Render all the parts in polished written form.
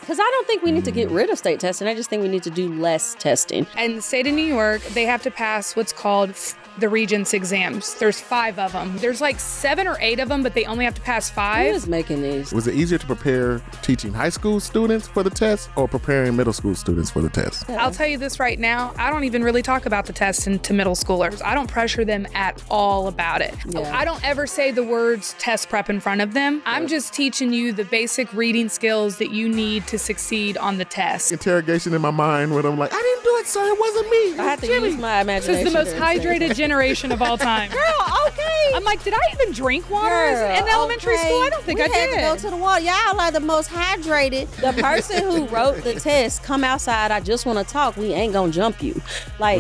Because I don't think we need to get rid of state testing. I just think we need to do less testing. And the state of New York, they have to pass what's called the Regents exams. There's 5 of them. There's like 7 or 8 of them, but they only have to pass 5. Who is making these? Was it easier to prepare teaching high school students for the test or preparing middle school students for the test? Yeah. I'll tell you this right now. I don't even really talk about the test to middle schoolers. I don't pressure them at all about it. Yeah. I don't ever say the words test prep in front of them. I'm just teaching you the basic reading skills that you need to succeed on the test. Interrogation in my mind when I'm like, I didn't do it, sir. It wasn't me. I have to use my imagination. This is the most hydrated generation of all time. Girl, okay. I'm like, did I even drink water Girl, in elementary okay. school? I don't think I We had did. to go to the wall. Y'all are the most hydrated. The person who wrote the test, come outside, I just want to talk. We ain't gonna jump you. Like,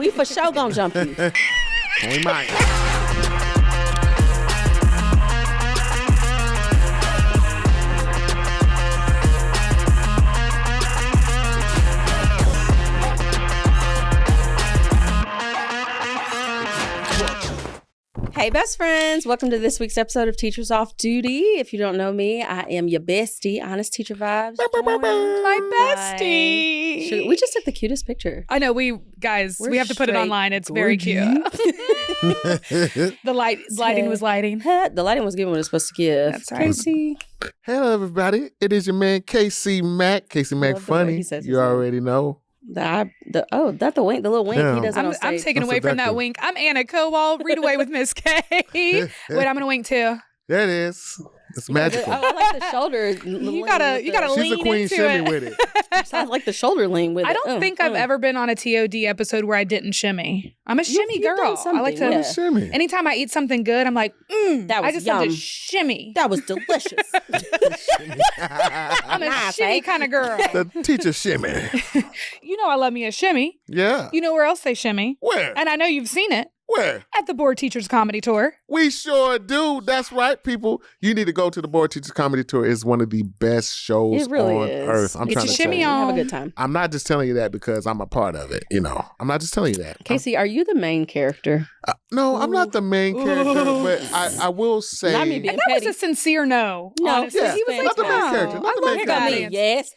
we for sure gonna jump you. Ain't mine. Hey, best friends. Welcome to this week's episode of Teachers Off Duty. If you don't know me, I am your bestie, Honest Teacher Vibes. My bestie. We just took the cutest picture. I know, we have to put it online. It's very cute. The lighting was lighting. The lighting was giving what it's supposed to give. That's right. Casey. Hello, everybody. It is your man, Casey Mack. Casey Mack Love the way Funny. he says his You name. already know. That the wink, the little wink Yeah. he does on I'm stage. taking I'm away from that seductive. wink. I'm Anna Kowal. Read away with Miss K. Wait, I'm going to wink too. There it is. It's magical. I like the shoulder. You gotta She's lean a queen into shimmy it. with it. Sounds like the shoulder lean with it. I don't think I've ever been on a TOD episode where I didn't shimmy. I'm a shimmy you've done girl. I like to. something, yeah. Shimmy. Anytime I eat something good, I'm like, That was I just yum. love to shimmy. That was delicious. I'm a Nice, shimmy eh? kind of girl. The teacher shimmy. You know I love me a shimmy. Yeah. You know where else they shimmy? Where? And I know you've seen it Where? at the Board Teachers Comedy Tour. We sure do. That's right, people. You need to go to the Board Teachers Comedy Tour. It's one of the best shows It really on is. earth. I'm Get trying your to tell shimmy you. on. Have a good time. I'm not just telling you that because I'm a part of it. I'm not just telling you that. Casey, are you the main character? No, I'm not the main character, but I will say. Not me being And that was petty. a sincere no. No, honestly. yeah, He was like, not the main no, character. Not the I main love I that. mean, yes.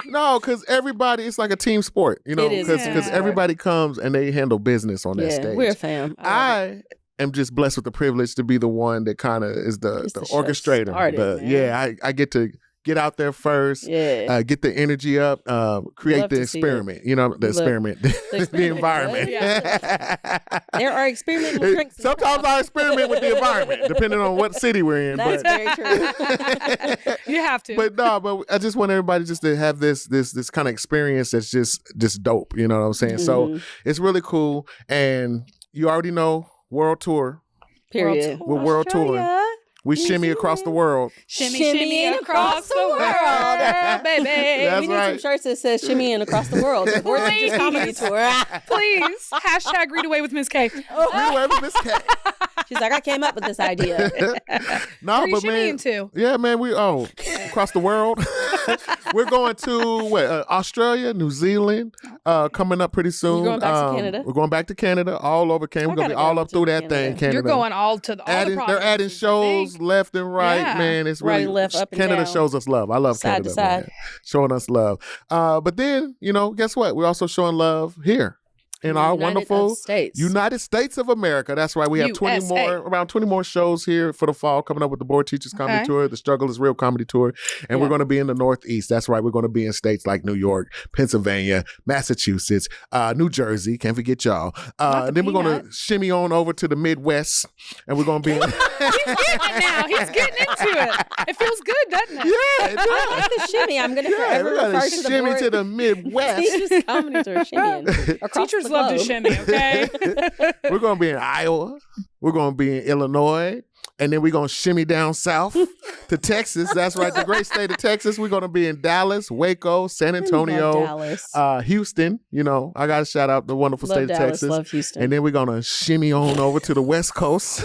No, because everybody, it's like a team sport, It is a because team sport. everybody comes and they handle business on that Yeah, stage. we're a fam. I am just blessed with the privilege to be the one that kind of is the It's the show orchestrator. started, man. I get to get out there first, Yeah. get the energy up, create Love the to see experiment. The Love- experiment, the experiment. environment. There are experimental drinks. in Sometimes I experiment with the environment, depending on what city we're in. That's but, very true. You have to. but I just want everybody just to have this kind of experience that's just dope. You know what I'm saying? So Mhm. it's really cool, and you already know world tour. Period. We're world touring. Australia. We shimmy across the world. Shimmy across the world, baby. That's We need right. some shirts that says shimmying across the world. The Board Teachers Comedy Tour. Please. Hashtag read away with Miss K. Where was Miss Cat? She's like, I came up with this idea. No, Where you but man, shimmying to? yeah, man, we across the world. We're going to Australia, New Zealand, coming up pretty soon. You're going back to Canada? We're going back to Canada, all over Canada. We're gonna be gotta all go up through to that Canada. thing, Canada. You're going all to the They're adding provinces, I shows think. left and right, Yeah. man. It's Right really and left, up and Canada down. shows us love. I love Side Canada, to side. man. Showing us love. But then, guess what? We're also showing love here in our United wonderful States. United States of America. That's right. We have USA. around 20 more shows here for the fall coming up with the Board Teachers Comedy Okay. Tour, the Struggle is Real Comedy Tour. And we're Yeah. going to be in the Northeast. That's right. We're going to be in states like New York, Pennsylvania, Massachusetts, New Jersey. Can't forget y'all. Not the And then we're going to peanut. shimmy on over to the Midwest. And we're going to be in... He's getting it now. He's getting into it. It feels good, doesn't it? Yeah, it I does. like the shimmy. I'm going to Yeah, forever we got refer to to the shimmy Board to the Midwest. Teachers Comedy Tour shimmying across Teachers the love to globe. shimmy, okay? We're going to be in Iowa. We're going to be in Illinois. And then we're going to shimmy down south to Texas. That's right, the great state of Texas. We're going to be in Dallas, Waco, San Love Antonio, Dallas. Houston. I got to shout out the wonderful Love state of Dallas. Texas. Love Houston. And then we're going to shimmy on over to the West Coast,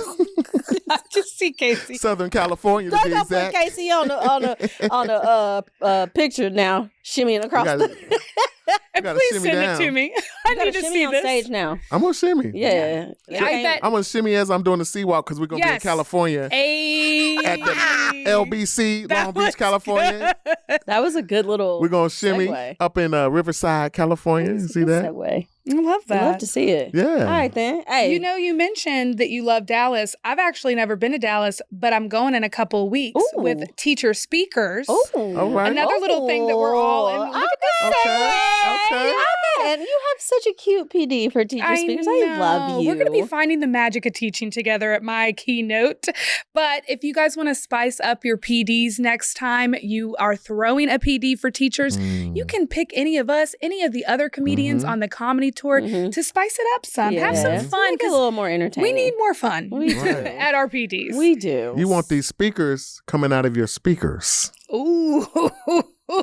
I just see Casey. Southern California to be Don't put exact. Casey on the picture now, shimmying across We the. gotta- And gotta please shimmy send down. it to me. I You gotta need to shimmy see on this. stage now. I'm gonna shimmy. Yeah. I bet. I'm gonna shimmy as I'm doing the sea walk because we're gonna be in Yes. California at the LBC, Long Beach, California. That was a good little We're gonna shimmy segue. up in Riverside, California. See Good that? segue. I love I'd that. love to see it. Yeah. All right then. Hey. You know, you mentioned that you love Dallas. I've actually never been to Dallas, but I'm going in a couple of weeks Ooh. with teacher speakers. Ooh. All right. Another little thing that we're all in. Look at this Okay. segue. And you have such a cute PD for teacher speakers. I love you. We're going to be finding the magic of teaching together at my keynote. But if you guys want to spice up your PDs next time you are throwing a PD for teachers, you can pick any of us, any of the other comedians on the comedy tour to spice it up some. Have some fun. Make it a little more entertaining. We need more fun We do. at our PDs. We do. You want these speakers coming out of your speakers. Ooh.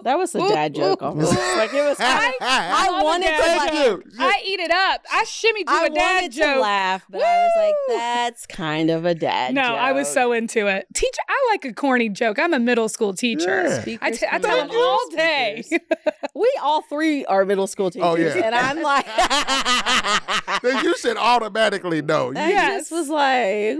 That was a dad joke almost. Like it was. I love a wanted dad to. joke. Thank you. I eat it up. I shimmied you I a dad wanted joke. to laugh, but I was like, Woo! "That's kind of a dad No, joke." I was so into it. Teacher, I like a corny joke. I'm a middle school teacher. Yeah. Speakers I coming tell out them of your all day. speakers. We all three are middle school teachers, Oh, yeah. and I'm like, Then you should automatically know. I Yes. just was like,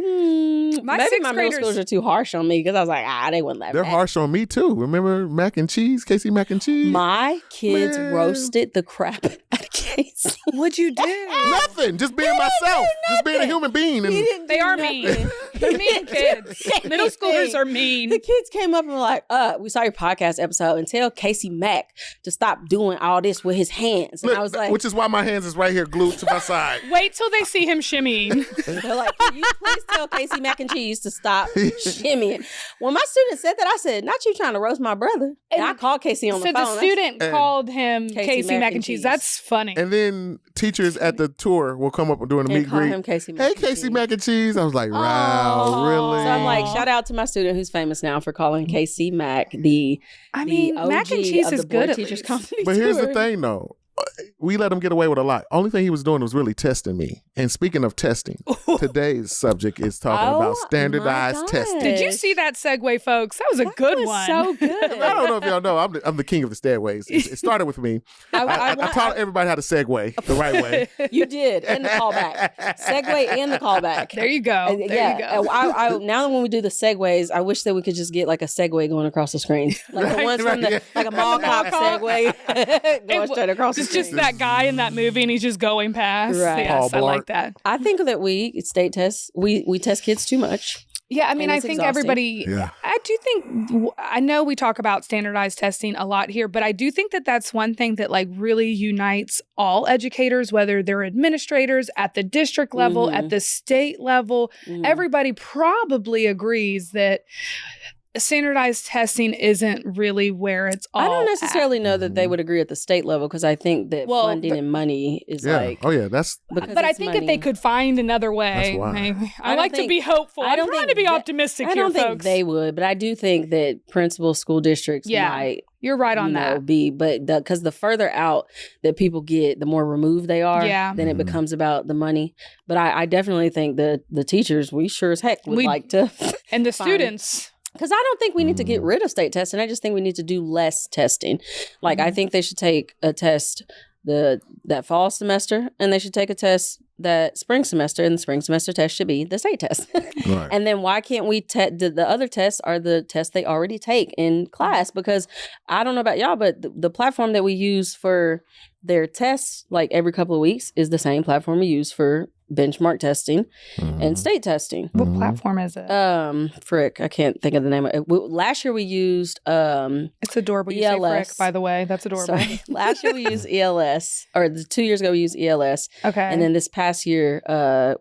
My maybe sixth my middle graders- schoolers are too harsh on me because I was like, they wouldn't let They're me. harsh on me too. Remember Mac and Cheese? Casey Mac and Cheese? My kids Man. roasted the crap out of Casey. What'd you do? Nothing. Just being myself. Just being a human being. And They are mean. They're mean kids. Middle schoolers are mean. The kids came up and were like, we saw your podcast episode and tell Casey Mack to stop doing all this with his hands. And look, I was like, which is why my hands is right here glued to my side. Wait till they see him shimmying. they're like, can you please tell Casey Mack and Cheese to stop shimmying? When my student said that, I said, not you trying to roast my brother. And I called Casey on the So phone. the student And- called him Casey Mac and Cheese. Cheese. That's funny. And then teachers at the tour will come up and doing a and meet call greet. him Casey Mack Hey, and Casey Cheese. Mac and Cheese. I was like, wow, really? So I'm like, shout out to my student who's famous now for calling Casey Mack the I mean, the Mac and OG cheese of is the good Board at Teachers least. Comedy But here's the Tour. thing, though. We let him get away with a lot. Only thing he was doing was really testing me. And speaking of testing, today's subject is talking Oh, about standardized my testing. Did you see that segue, folks? That was a good was one. so good. I don't know if y'all know, I'm the king of the stairways. It started with me. I taught everybody how to segue the right way. You did, and the callback, segue, and the callback. There you go. There you go. And now when we do the segues, I wish that we could just get like a segue going across the screen, like the ones from the like a mall cop segue going straight across the It's screen. just that guy in that movie and he's just going past. Right. Yes, Paul I like Blart. that. I think that we state tests. We test kids too much. Yeah, I mean, And I it's think exhausting. everybody, Yeah. I do think, I know we talk about standardized testing a lot here, but I do think that that's one thing that like really unites all educators, whether they're administrators at the district level, at the state level. Everybody probably agrees that standardized testing isn't really where it's all I don't at. necessarily know that they would agree at the state level because I think that Well, funding and money is Yeah. like. Oh, yeah. That's because But I it's think money. if they could find another way, That's why. maybe. I I don't like to think- be hopeful. I I'm don't trying think to be that- optimistic I here, don't think folks. they would, but I do think that principal school districts Yeah, might. You're right on you know, that. but because the further out that people get, the more removed they are. Yeah. Then it becomes about the money. But I definitely think that the teachers, we sure as heck would We- like to. And the Fine. students. Because I don't think we need to get rid of state testing. I just think we need to do less testing. Like I think they should take a test that fall semester, and they should take a test that spring semester, and the spring semester test should be the state test. right. And then why can't we the other tests are the tests they already take in class? Because I don't know about y'all, but the platform that we use for their tests, like every couple of weeks, is the same platform we use for benchmark testing and state testing. What platform is it? Frick, I can't think of the name of it. Last year we used It's adorable. You say ELS. frick, by the way. That's adorable. sorry, last year we used ELS, or 2 years ago we used ELS, Okay. and then this past year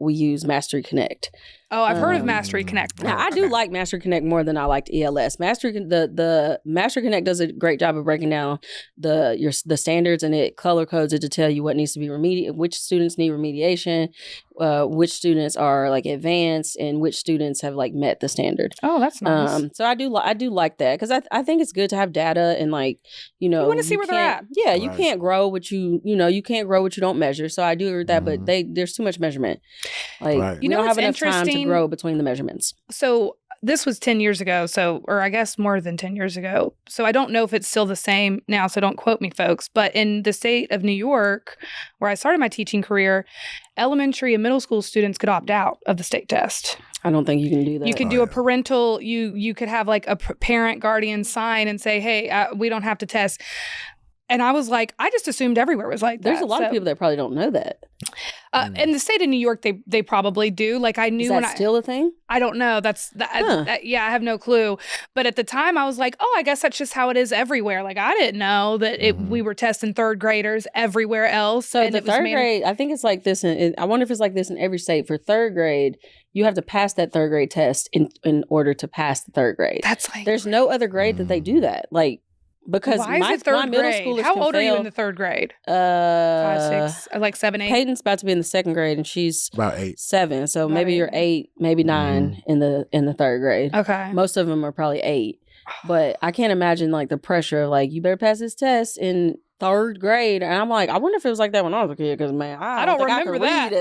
we used Mastery Connect. Oh, I've heard of Mastery Connect. Now, I do like Mastery Connect more than I liked ELS. The Mastery Connect does a great job of breaking down the standards, and it color codes it to tell you what needs to be remediated, which students need remediation, which students are like advanced, and which students have like met the standard. Oh, that's nice. So I do like that because I think it's good to have data and like you You wanna see where they're can't- at. Yeah, you Right. can't grow what you can't grow what you don't measure. So I do agree with that, but there's too much measurement. Like Right. we You know don't have what's enough time to interesting? grow between the measurements. So this was 10 years ago, or I guess more than 10 years ago. So I don't know if it's still the same now, so don't quote me, folks. But in the state of New York, where I started my teaching career, elementary and middle school students could opt out of the state test. I don't think you can do that. You could do a parental, you could have like a parent guardian sign and say, hey, we don't have to test. And I was like, I just assumed everywhere was like that. There's a lot of people that probably don't know that. In the state of New York, they probably do. Like I knew. Is that still a thing? I don't know. Yeah, I have no clue. But at the time, I was like, oh, I guess that's just how it is everywhere. Like I didn't know that we were testing third graders everywhere else. So the third grade, I think it's like this. I wonder if it's like this in every state. For third grade, you have to pass that third grade test in order to pass the third grade. That's like there's no other grade that they do that. Like. Because why is it third grade? How old are you in the third grade? 5, 6, like 7, 8. Peyton's about to be in the second grade, and she's about 8, 7. So maybe you're 8, maybe 9 in the third grade. Okay, most of them are probably 8. But I can't imagine like the pressure of like you better pass this test in third grade, and I'm like, I wonder if it was like that when I was a kid, because man, I don't think remember I could that read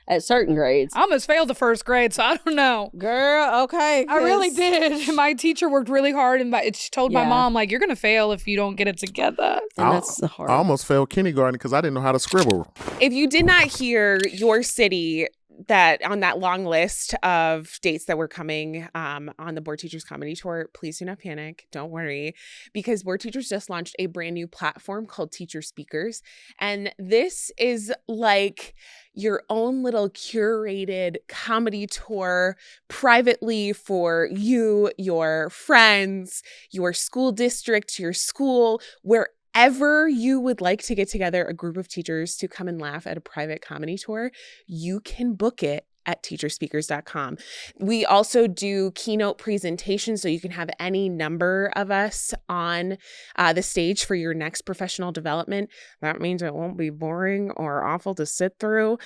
at certain grades. I almost failed the first grade, so I don't know, girl. Okay, I really did. My teacher worked really hard, and she told my mom like, you're gonna fail if you don't get it together. And that's hard. I almost failed kindergarten because I didn't know how to scribble. If you did not hear your city that on that long list of dates that were coming on the Board Teachers Comedy Tour, please do not panic. Don't worry, because Board Teachers just launched a brand new platform called Teacher Speakers. And this is like your own little curated comedy tour privately for you, your friends, your school district, your school, wherever you would like to get together a group of teachers to come and laugh at a private comedy tour, you can book it at teacherspeakers.com. We also do keynote presentations, so you can have any number of us on the stage for your next professional development. That means it won't be boring or awful to sit through.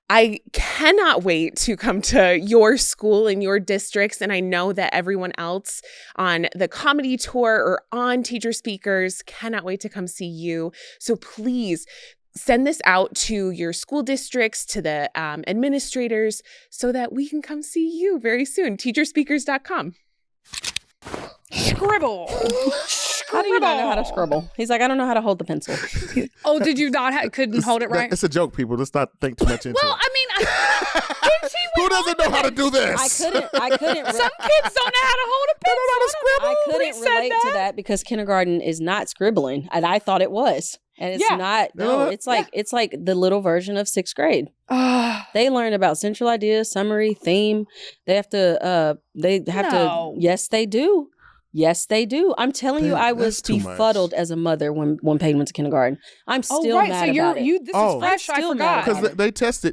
I cannot wait to come to your school and your districts. And I know that everyone else on the comedy tour or on Teacher Speakers cannot wait to come see you. So please send this out to your school districts, to the administrators, so that we can come see you very soon. Teacherspeakers.com. Scribble. How do you not know how to scribble? He's like, I don't know how to hold the pencil. Oh, did you not couldn't hold it right? It's a joke, people. Let's not think too much into well, it. I mean, who doesn't know how to do this? I couldn't. Some kids don't know how to hold a pencil. I couldn't relate to that because kindergarten is not scribbling, and I thought it was. And it's not. No, it's like the little version of 6th grade. They learn about central idea, summary, theme. They have to. Yes, they do. Yes, they do. I'm telling you, I was befuddled as a mother when Peyton went to kindergarten. I'm still mad about it. This is fresh. I forgot. Because they test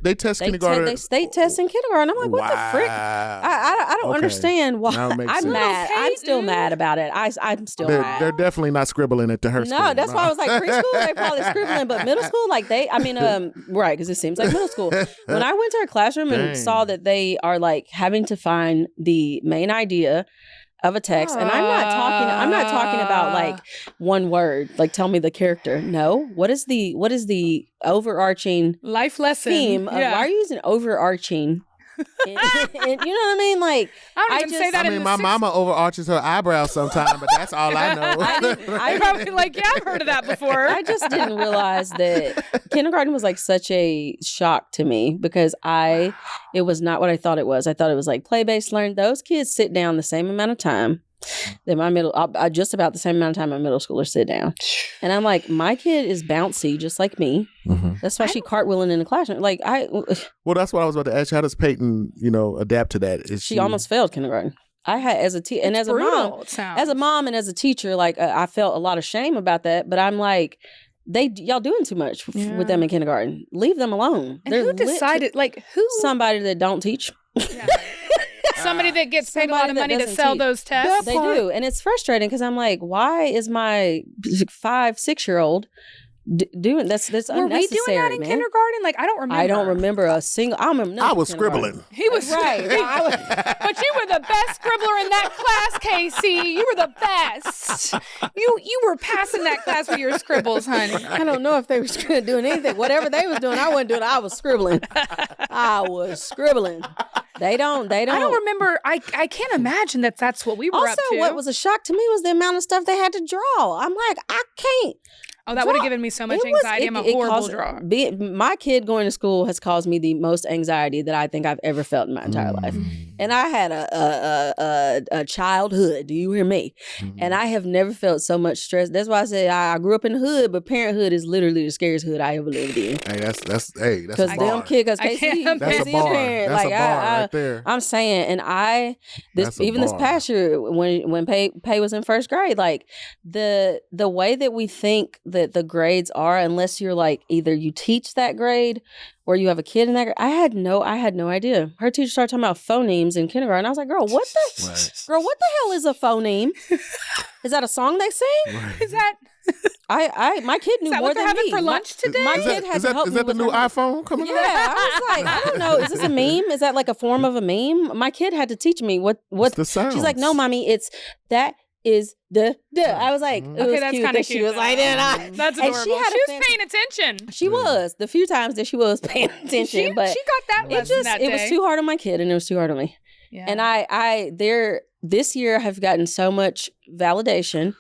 kindergarten. They state test in kindergarten. I'm like, what the frick? I don't understand why. I'm mad. I'm still mad about it. I'm still mad. They're definitely not scribbling it to her school. No, that's why I was like, preschool, they probably scribbling, but middle school, right, because it seems like middle school. When I went to her classroom and saw that they are like having to find the main idea of a text, and I'm not talking about like one word, like tell me the character. No, what is the overarching life lesson theme of why are you using overarching? And, you know what I mean? Like I don't even say that. I mean, my mama overarches her eyebrows sometime, but that's all I know. I probably like, yeah, I've heard of that before. I just didn't realize that kindergarten was like such a shock to me because it was not what I thought it was. I thought it was like play-based learn. Those kids sit down the same amount of time that just about the same amount of time my middle schoolers sit down. And I'm like, my kid is bouncy just like me. Mm-hmm. That's why she cartwheeling in the classroom. Like well, that's what I was about to ask you. How does Peyton, adapt to that? She almost failed kindergarten. I had as a mom and as a teacher, like I felt a lot of shame about that. But I'm like, y'all doing too much with them in kindergarten. Leave them alone. And who decided? Somebody that don't teach. Yeah. Somebody that gets paid a lot of money to sell those tests. They do. And it's frustrating because I'm like, why is my 5-6-year-old doing that's unnecessary? Were we doing that in kindergarten? Like, I don't remember. I don't remember a single. I was scribbling. He was right. But you were the best scribbler in that class, Casey. You were the best. You were passing that class with your scribbles, honey. I don't know if they were doing anything. Whatever they was doing, I wasn't doing it. I was scribbling. They don't. I don't remember. I can't imagine that's what we were Also, up to. what was a shock to me was the amount of stuff they had to draw. I'm like, I can't. Oh, that would have given me so much anxiety. I'm a horrible drawer. My kid going to school has caused me the most anxiety that I think I've ever felt in my entire life. And I had a childhood. Do you hear me? And I have never felt so much stress. That's why I say I grew up in the hood, but parenthood is literally the scariest hood I ever lived in. Hey, that's a bar. Them kids, Casey, that's a bar. parent. That's like, a bar right there. I'm saying, and this past year when Pay was in first grade, like the way that we think that the grades are, unless you're like either you teach that grade or you have a kid in that grade. I had no idea. Her teacher started talking about phonemes in kindergarten. I was like, girl, what the hell is a phoneme? Is that a song they sing? Right. Is that my kid knew more than me. Is that what they're having for lunch today? My kid had to help me. Is that the new iPhone coming out? Yeah, I was like, I don't know. Is this a meme? Is that like a form of a meme? My kid had to teach me what the sounds. She's like, no, mommy, it's that is the. I was like, okay, that's kind of cute. She was like, that's adorable. And she was paying attention. She was the few times that she was paying attention, but she got that lesson that day. It was too hard on my kid, and it was too hard on me. Yeah. And this year have gotten so much validation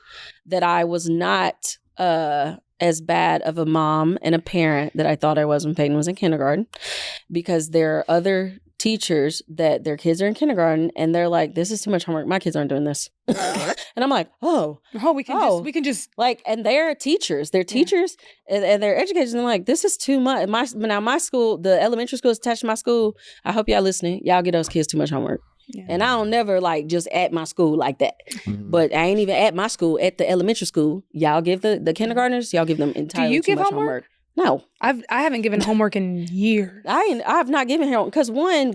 that I was not as bad of a mom and a parent that I thought I was when Peyton was in kindergarten, because there are other teachers that their kids are in kindergarten and they're like, this is too much homework. My kids aren't doing this. And I'm like, we can just like, and they're teachers. They're teachers and they're educators. And I'm like, this is too much. My school, the elementary school is attached to my school. I hope y'all listening. Y'all get those kids too much homework. Yeah. And I don't never like just at my school like that. But I ain't even at my school, at the elementary school. Y'all give the kindergartners, y'all give them entirely too much homework. No, I haven't given homework in years. I have not given homework because one I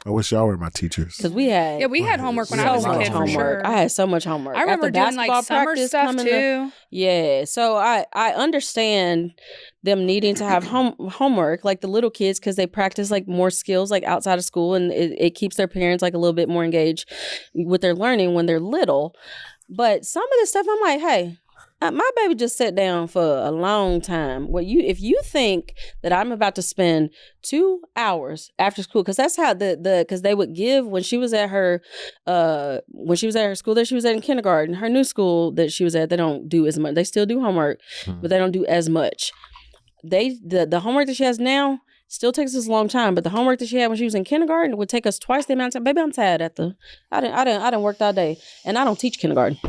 wish y'all were my teachers. Because we had had homework when I was a kid. Homework. For sure. I had so much homework. I remember doing like summer stuff too. So I understand them needing to have homework, like the little kids, because they practice like more skills like outside of school, and it keeps their parents like a little bit more engaged with their learning when they're little. But some of this stuff, I'm like, hey. My baby just sat down for a long time. If you think that I'm about to spend 2 hours after school, because that's how because they would give when she was at her school that she was at in kindergarten, her new school that she was at, they don't do as much. They still do homework, but they don't do as much. The homework that she has now still takes us a long time, but the homework that she had when she was in kindergarten would take us twice the amount of time. Baby, I'm tired I done worked all day, and I don't teach kindergarten.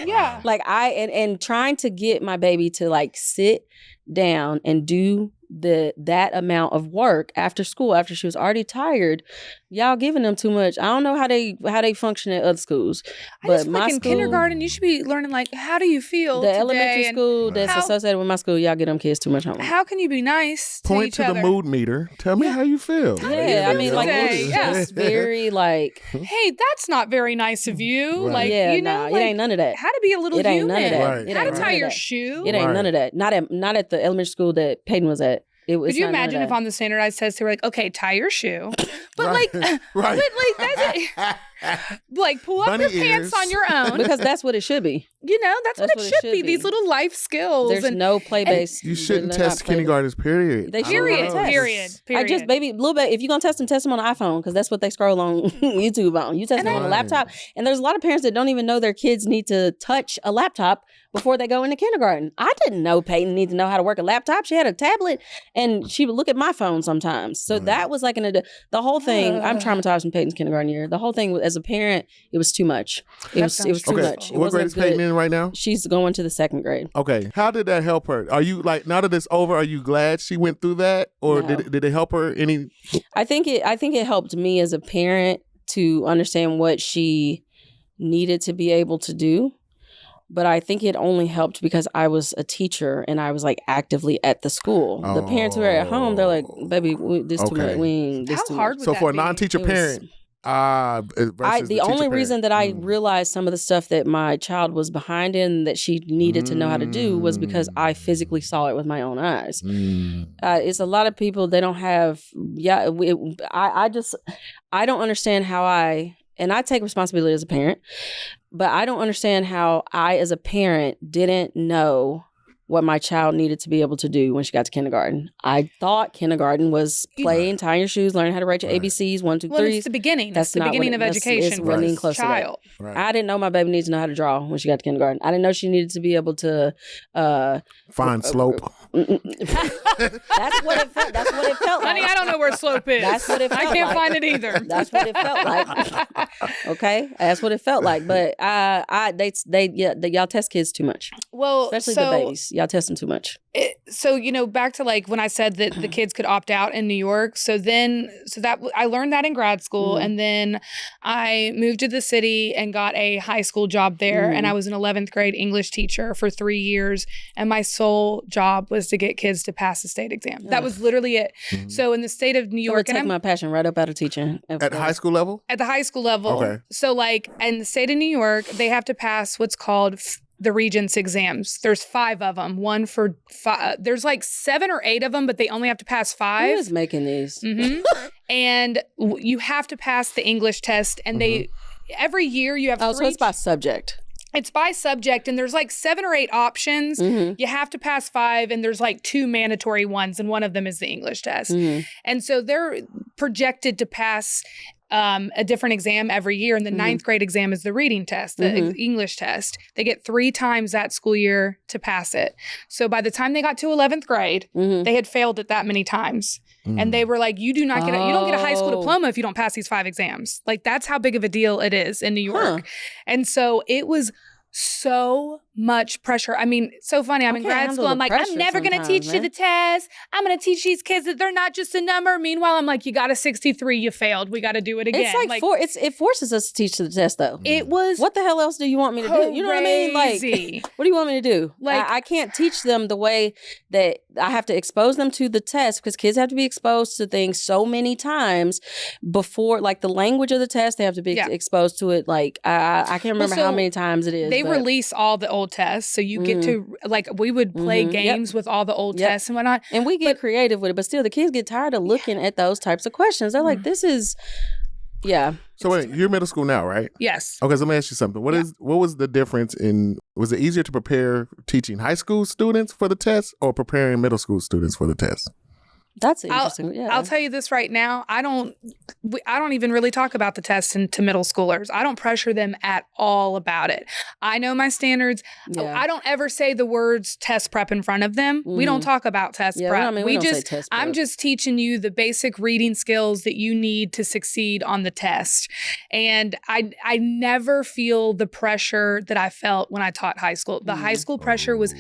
Yeah. Like and trying to get my baby to like sit down and do that amount of work after school, after she was already tired, y'all giving them too much. I don't know how they function at other schools. But my school, kindergarten, you should be learning like, how do you feel the today? Elementary school that's associated with my school, y'all get them kids too much homework. How can you be nice to Point each to other? the mood meter. Tell me how you feel. Yeah, I mean, like, it's very like, hey, that's not very nice of you. Right. Like, yeah, you know, it ain't none of that. How to be a little human. It ain't none of that. Right. How to tie your shoe. It ain't none of that. Not at the elementary school that Peyton was at. Could you imagine if on the standardized test they were like, okay, tie your shoe, but right. but like that's it. Like pull up your pants on your own, because that's what it should be. You know, that's what it should be. These little life skills. There's no play based. You shouldn't test kindergartners. Period. They period. I just baby, little bit. If you're gonna test them on an iPhone, because that's what they scroll on YouTube on. You test them on a laptop, and there's a lot of parents that don't even know their kids need to touch a laptop before they go into kindergarten. I didn't know Peyton needed to know how to work a laptop. She had a tablet, and she would look at my phone sometimes. So that was like the whole thing. I'm traumatized from Peyton's kindergarten year. The whole thing, as a parent, it was too much. It was too much. What grade is Peyton in right now? She's going to the 2nd grade. Okay. How did that help her? Are you like, now that it's over, are you glad she went through that, or did it help her any? I think it helped me as a parent to understand what she needed to be able to do. But I think it only helped because I was a teacher and I was like actively at the school. The parents who are at home, they're like, baby, this too much. How hard would so that for a be? non-teacher parent, the only reason that I realized some of the stuff that my child was behind in that she needed to know how to do was because I physically saw it with my own eyes. It's a lot of people, they don't have, I don't understand how and I take responsibility as a parent, but I don't understand how I, as a parent, didn't know what my child needed to be able to do when she got to kindergarten. I thought kindergarten was playing, tying your shoes, learning how to write your ABCs, 1, 2, 3. Well, it's the beginning. That's the beginning of education for running this close child. To that. I didn't know my baby needs to know how to draw when she got to kindergarten. I didn't know she needed to be able to find slope. That's what it felt. That's what it felt like. Honey, I don't know where slope is. That's what it felt I can't like. find it either. That's what it felt like. Okay, that's what it felt like. But y'all test kids too much. Well, especially the babies. Y'all test them too much. Back to like when I said that the kids could opt out in New York. So I learned that in grad school, and then I moved to the city and got a high school job there. And I was an 11th grade English teacher for 3 years. And my sole job was to get kids to pass the state exam. That was literally it. So in the state of New York, I would take my passion right up out of teaching. At high school level? At the high school level. Okay. So like in the state of New York, they have to pass what's called the Regents exams. There's 5 of them. One for 5. There's like 7 or 8 of them, but they only have to pass 5. Who is making these? And you have to pass the English test. And every year you have 3. So it's by subject. It's by subject, and there's like 7 or 8 options. You have to pass 5, and there's like 2 mandatory ones, and one of them is the English test. And so they're projected to pass a different exam every year, and the 9th grade exam is the reading test, the English test. They get 3 times that school year to pass it. So by the time they got to 11th grade, they had failed it that many times. And they were like, you don't get a high school diploma if you don't pass these 5 exams. Like, that's how big of a deal it is in New York. And so it was so much pressure. I mean, so funny. I'm in grad school. I'm like, I'm never going to teach you the test. I'm going to teach these kids that they're not just a number. Meanwhile, I'm like, you got a 63. You failed. We got to do it again. It's like it forces us to teach to the test, though. It was. What the hell else do you want me to do? You know what I mean? Like, what do you want me to do? Like, I can't teach them the way that I have to expose them to the test, because kids have to be exposed to things so many times before, like the language of the test, they have to be exposed to it. Like, I can't remember how many times it is. They release all the old tests. So you get to, like, we would play games with all the old tests and whatnot. And we get creative with it, but still the kids get tired of looking at those types of questions. They're like, this is, So wait, you're middle school now, right? Yes. Okay, so let me ask you something. What was the difference was it easier to prepare teaching high school students for the test or preparing middle school students for the test? That's interesting. I'll tell you this right now. I don't even really talk about the tests to middle schoolers. I don't pressure them at all about it. I know my standards. I don't ever say the words test prep in front of them. We don't talk about test prep. We don't say test prep. I'm just teaching you the basic reading skills that you need to succeed on the test. And I never feel the pressure that I felt when I taught high school. The high school pressure was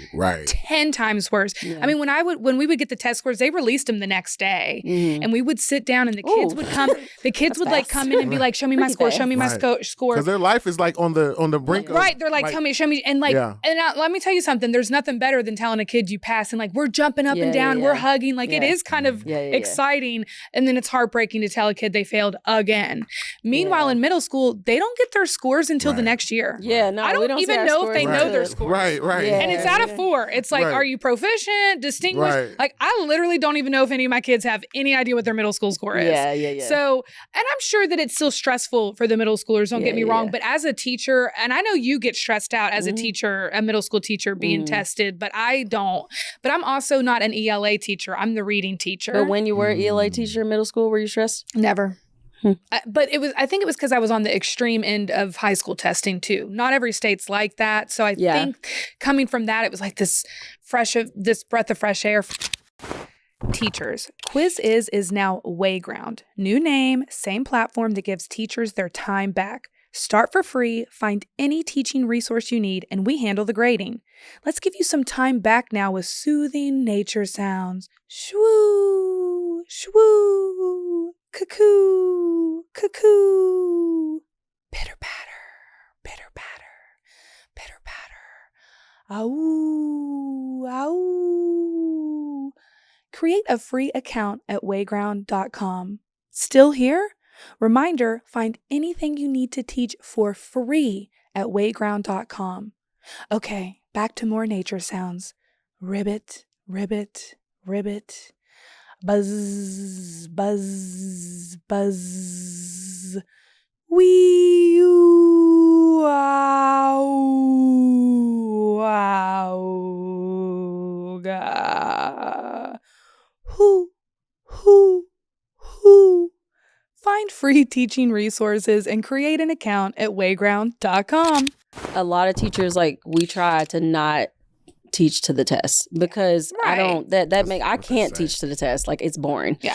10 times worse. Yeah. I mean, when we would get the test scores, they released them the next day, and we would sit down, and the kids would come. The kids would like come in and be like, "Show me my score. Show me my score." Because their life is like on the brink. Right? They're like, "Tell me, show me," and like, let me tell you something. There's nothing better than telling a kid you passed, and like we're jumping up and down, we're hugging. Like it is kind of exciting, and then it's heartbreaking to tell a kid they failed again. Meanwhile, in middle school, they don't get their scores until the next year. Yeah, no, I don't even know if they know their scores. Right. And it's out of 4. It's like, are you proficient, distinguished? Like, I literally don't even know if any of my kids have any idea what their middle school score is. Yeah. So, and I'm sure that it's still stressful for the middle schoolers, don't get me wrong, but as a teacher, and I know you get stressed out as a teacher, a middle school teacher being tested, but I don't. But I'm also not an ELA teacher. I'm the reading teacher. But when you were an ELA teacher in middle school, were you stressed? Never. But I think it was because I was on the extreme end of high school testing too. Not every state's like that. So I think coming from that, it was like this breath of fresh air. Teachers. Quiz is now Wayground. New name, same platform that gives teachers their time back. Start for free, find any teaching resource you need, and we handle the grading. Let's give you some time back now with soothing nature sounds. Shwoo, shwoo, cuckoo, cuckoo. Pitter patter, pitter patter, pitter patter. Ow, ow. Create a free account at wayground.com. Still here? Reminder, find anything you need to teach for free at wayground.com. Okay, back to more nature sounds. Ribbit, ribbit, ribbit. Buzz, buzz, buzz. Wee, wow, wow. free teaching resources and create an account at wayground.com. A lot of teachers, like, we try to not teach to the test because I can't teach to the test. Like, it's boring. Yeah.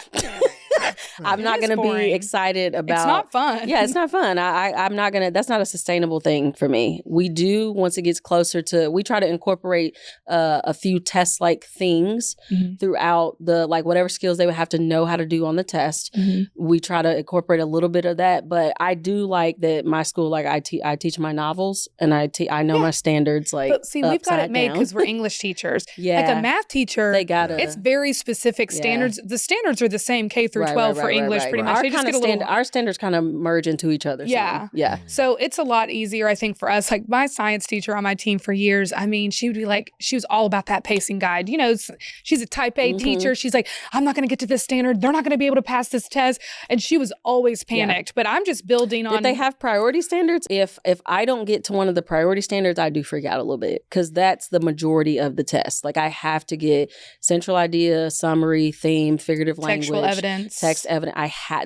I'm not going to be excited about. It's not fun. Yeah, it's not fun. I'm not going to. That's not a sustainable thing for me. We do, once it gets closer to, we try to incorporate a few test-like things throughout the, like, whatever skills they would have to know how to do on the test. We try to incorporate a little bit of that. But I do like that my school, like, I teach my novels and I know my standards, like, but see, we've got it made because we're English teachers. Yeah. Like a math teacher, they gotta. It's very specific standards. The standards are the same K through 12 for English, pretty much. They just get our standards kind of merge into each other. Yeah. Yeah. So it's a lot easier, I think, for us. Like my science teacher on my team for years, I mean, she would be like, she was all about that pacing guide. You know, she's a type A teacher. She's like, I'm not going to get to this standard. They're not going to be able to pass this test. And she was always panicked. But I'm just building on. Did they have priority standards? If I don't get to one of the priority standards, I do freak out a little bit because that's the majority of the test. Like I have to get central idea, summary, theme, figurative language, textual evidence, text evidence.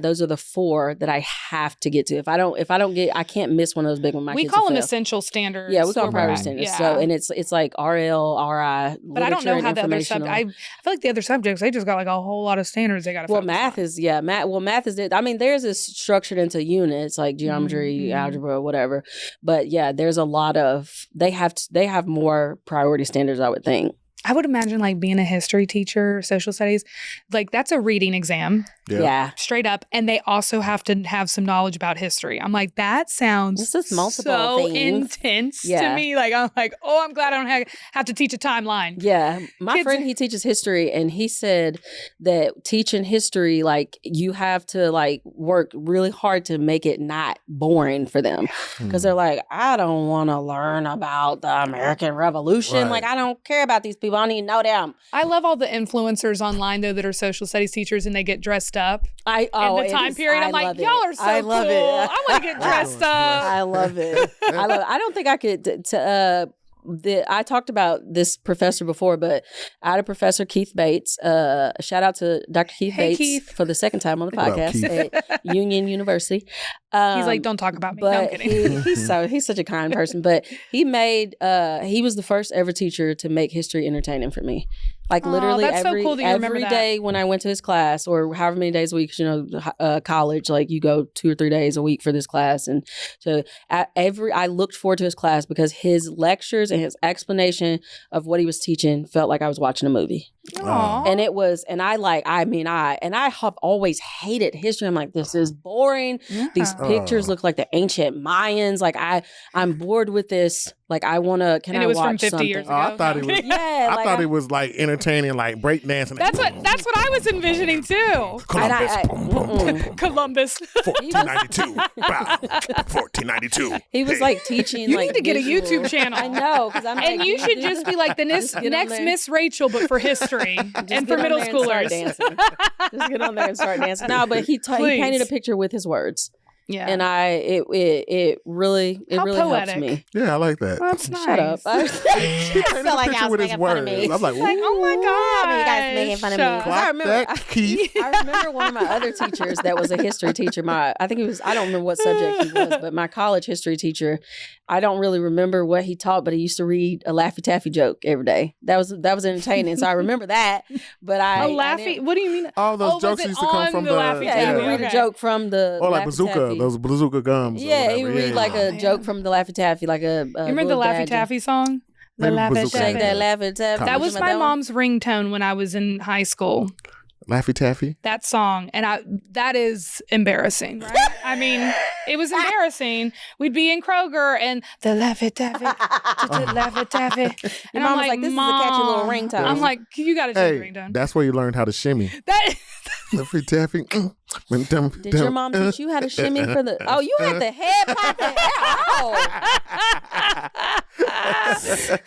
Those are the 4 that I have to get to. If I don't get, I can't miss one of those big ones. We call them essential standards. Yeah, we call them priority standards. Yeah. So and it's like RL, RI. But I don't know how the other subjects. I feel like the other subjects they just got like a whole lot of standards they got to. Well, math is math is it. I mean, theirs is structured into units like geometry, algebra, whatever. But yeah, there's a lot of they have more priority standards, I would think. I would imagine like being a history teacher, social studies, like that's a reading exam. Yeah. Straight up. And they also have to have some knowledge about history. I'm like, that sounds so intense to me. Like, I'm like, oh, I'm glad I don't have to teach a timeline. Yeah. My friend, he teaches history and he said that teaching history, like you have to like work really hard to make it not boring for them. Because they're like, I don't want to learn about the American Revolution. Right. Like, I don't care about these people. I don't even know them. I love all the influencers online though that are social studies teachers and they get dressed up in the time period. I'm like, y'all are so cool. I want to get dressed up. I love it. I don't think I could. I talked about this professor before, but I had a professor, Keith Bates. Shout out to Dr. Keith Bates Keith. For the second time on the podcast at Union University. He's like, don't talk about me. No, I'm kidding. He's such a kind person. But he was the first ever teacher to make history entertaining for me. Like literally every day when I went to his class or however many days a week, college, like you go 2 or 3 days a week for this class. And so I looked forward to his class because his lectures and his explanation of what he was teaching felt like I was watching a movie. Aww. And it was, and I have always hated history. I'm like, this is boring. Yeah. These pictures look like the ancient Mayans. Like I'm bored with this. Like I want to, and it was from 50 years ago. I thought it was, I thought it was like entertaining, like breakdancing. That's what I was envisioning too. Columbus. 1492. 1492. He was like teaching. You need to get a YouTube channel. I know. And you should just be like the next Miss Rachel, but for history and for middle schoolers. Just get on there and start dancing. No, but he painted a picture with his words. Yeah, and it really helps me. Yeah, I like that. That's nice. Shut up. He painted a picture with his words. I'm like, oh my god, you guys making fun of me. I remember one of my other teachers that was a history teacher. I don't remember what subject he was, but my college history teacher. I don't really remember what he taught, but he used to read a Laffy Taffy joke every day. That was entertaining, so I remember that. But what do you mean? All those jokes used to come from the Laffy Taffy. Yeah, he would read a joke from the or like bazooka, those bazooka gums. Yeah, he would read like a joke from the Laffy Taffy, like a. You remember the Laffy Taffy song? The Laffy Taffy. That was my mom's ringtone when I was in high school. Laffy Taffy? That song. And that is embarrassing, right? I mean, it was embarrassing. We'd be in Kroger and the Laffy Taffy, the Laffy Taffy. And I'm like, this is a catchy little ringtone. I'm like, you got to change the ringtone. That's where you learned how to shimmy. Laffy Taffy. Did your mom teach you how to shimmy for the... Oh, you had the head popping.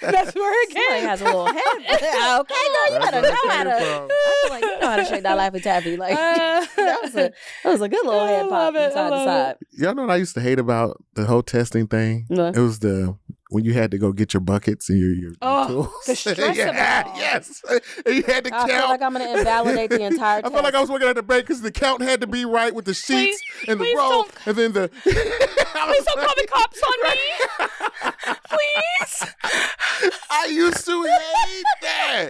That's where it came. Somebody has a little head. Okay, girl, you better know how to... I feel like you know how to shake that Laffy Taffy. Like, that was a good little head pop from side to side. Y'all know what I used to hate about the whole testing thing? What? It was when you had to go get your buckets and your tools. The stress of it all. Yes. And you had to count. I feel like I'm going to invalidate the entire I test. felt like I was working at the bank because the count had to be right with the sheets and the please row. don't- And then the... Please don't call the cops on me. Please. I used to hate that.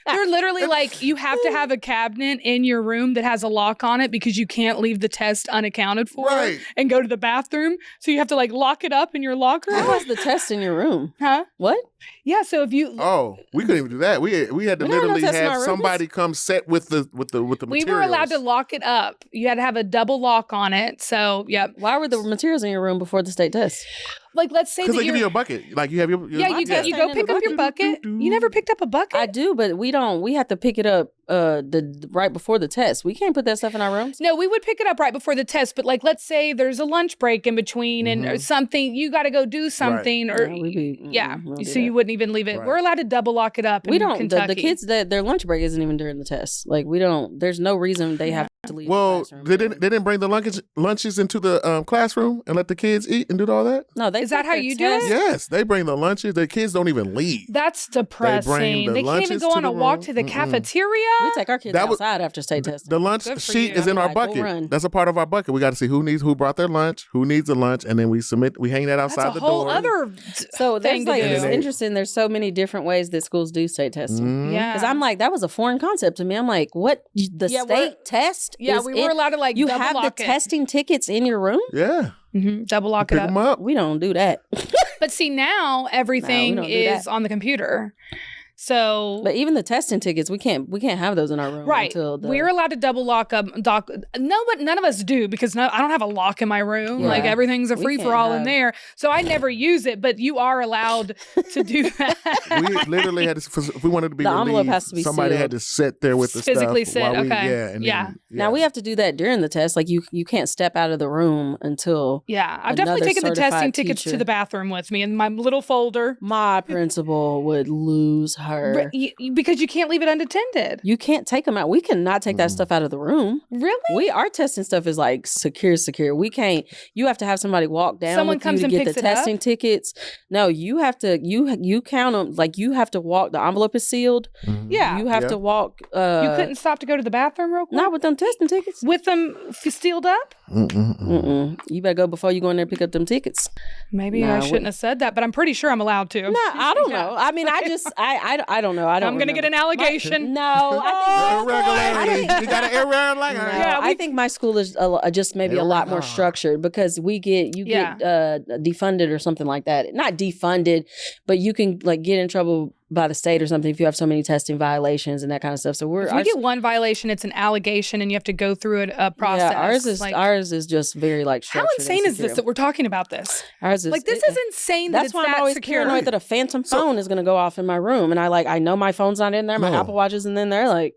They're literally like, you have to have a cabinet in your room that has a lock on it because you can't leave the test unaccounted for Right. and go to the bathroom. So you have to like lock it up in your locker. How was the test in your room? Huh? What? Yeah. So if you, Oh, we couldn't even do that. We had to We don't have no literally test in our have rooms. somebody come set with the materials. we were allowed to lock it up. You had to have a double lock on it. So, yep. Why were the materials in your room before the state test? Like, let's say Because that they give you're, you a bucket. Like you have your yeah, you bucket. go Yeah. pick up your bucket. You never picked up a bucket? I do, but we don't. We have to pick it up the right before the test. We can't put that stuff in our rooms. No, we would pick it up right before the test, but like, let's say there's a lunch break in between and or something, you got to go do something, or No, we don't do so that. you wouldn't even leave it. Right. We're allowed to double lock it up. We in don't. Kentucky. The kids that their lunch break isn't even during the test. Like we don't. There's no reason they have to leave. Well, the classroom. they didn't bring the lunches into the classroom and let the kids eat and do all that? No, they Is that take how their you do it? test- Yes, they bring the lunches. The kids don't even leave. That's depressing. the They can't even lunches go to on a the walk room. to the Mm-mm. cafeteria. We take our kids That was- outside after state testing. The lunch Good for sheet you. is in our Like, go bucket. run. That's a part of our bucket. We got to see who brought their lunch, who needs the lunch, and then we hang that outside That's the a whole door. other So thing there's like to it's do. interesting. There's so many different ways that schools do state testing. Mhm. Yeah. Because I'm like, that was a foreign concept to me. I'm like, what? The Yeah, state test? Yeah, is we were in- allowed to like You double have the lock it. testing tickets in your room? Yeah. Double lock Pick it up. them up. We don't do that. But see, now everything don't do is that. on the computer. So But even the testing tickets, we can't have those in our room right, until the we're allowed to double lock up. No, but none of us do because I don't have a lock in my room. Yeah. Like everything's a We free can't for all in have- there. So I never use it. But you are allowed to do that. We literally had to, if we wanted to be The envelope relieved, has to be somebody sealed. had to sit there with the Physically stuff sit, while we, okay. yeah, and Yeah. then, Now we have to do that during the test. Like you can't step out of the room until Yeah, I've definitely Another taken the testing certified tickets to teacher. the bathroom with me in my little folder. my principal would lose her. Because you can't leave it unattended. You can't take them out. We cannot take that stuff out of the room. Really? Our testing stuff is like secure. We can't. You have to have somebody walk down Someone with comes you and to get picks the it up? testing tickets. No, you have to. You count them. Like you have to walk. The envelope is sealed. Mhm. Yeah. You have Yeah. to walk. You couldn't stop to go to the bathroom real quick? Not with them testing tickets. With them sealed up? Mm-mm. You better go before you go in there and pick up them tickets. Maybe Nah, I shouldn't have said that, but I'm pretty sure I'm allowed to. No, I don't know. I mean, I just, I don't know. I don't. I'm going to get an allegation. No, I Irregularity. You got an irregularity. think. Yeah, I think my school is just maybe a lot more structured because you get defunded or something like that. Not defunded, but you can like get in trouble by the state or something if you have so many testing violations and that kind of stuff. So If we get one violation, it's an allegation and you have to go through a process. Yeah, ours is just very like how structured. insane and is this secure. that we're talking about this? Ours is Like, this is insane that That's it's why I'm that always secure. paranoid that a phantom phone is going to go off in my room, and I know my phone's not in there, my No. Apple Watch isn't in there. Like,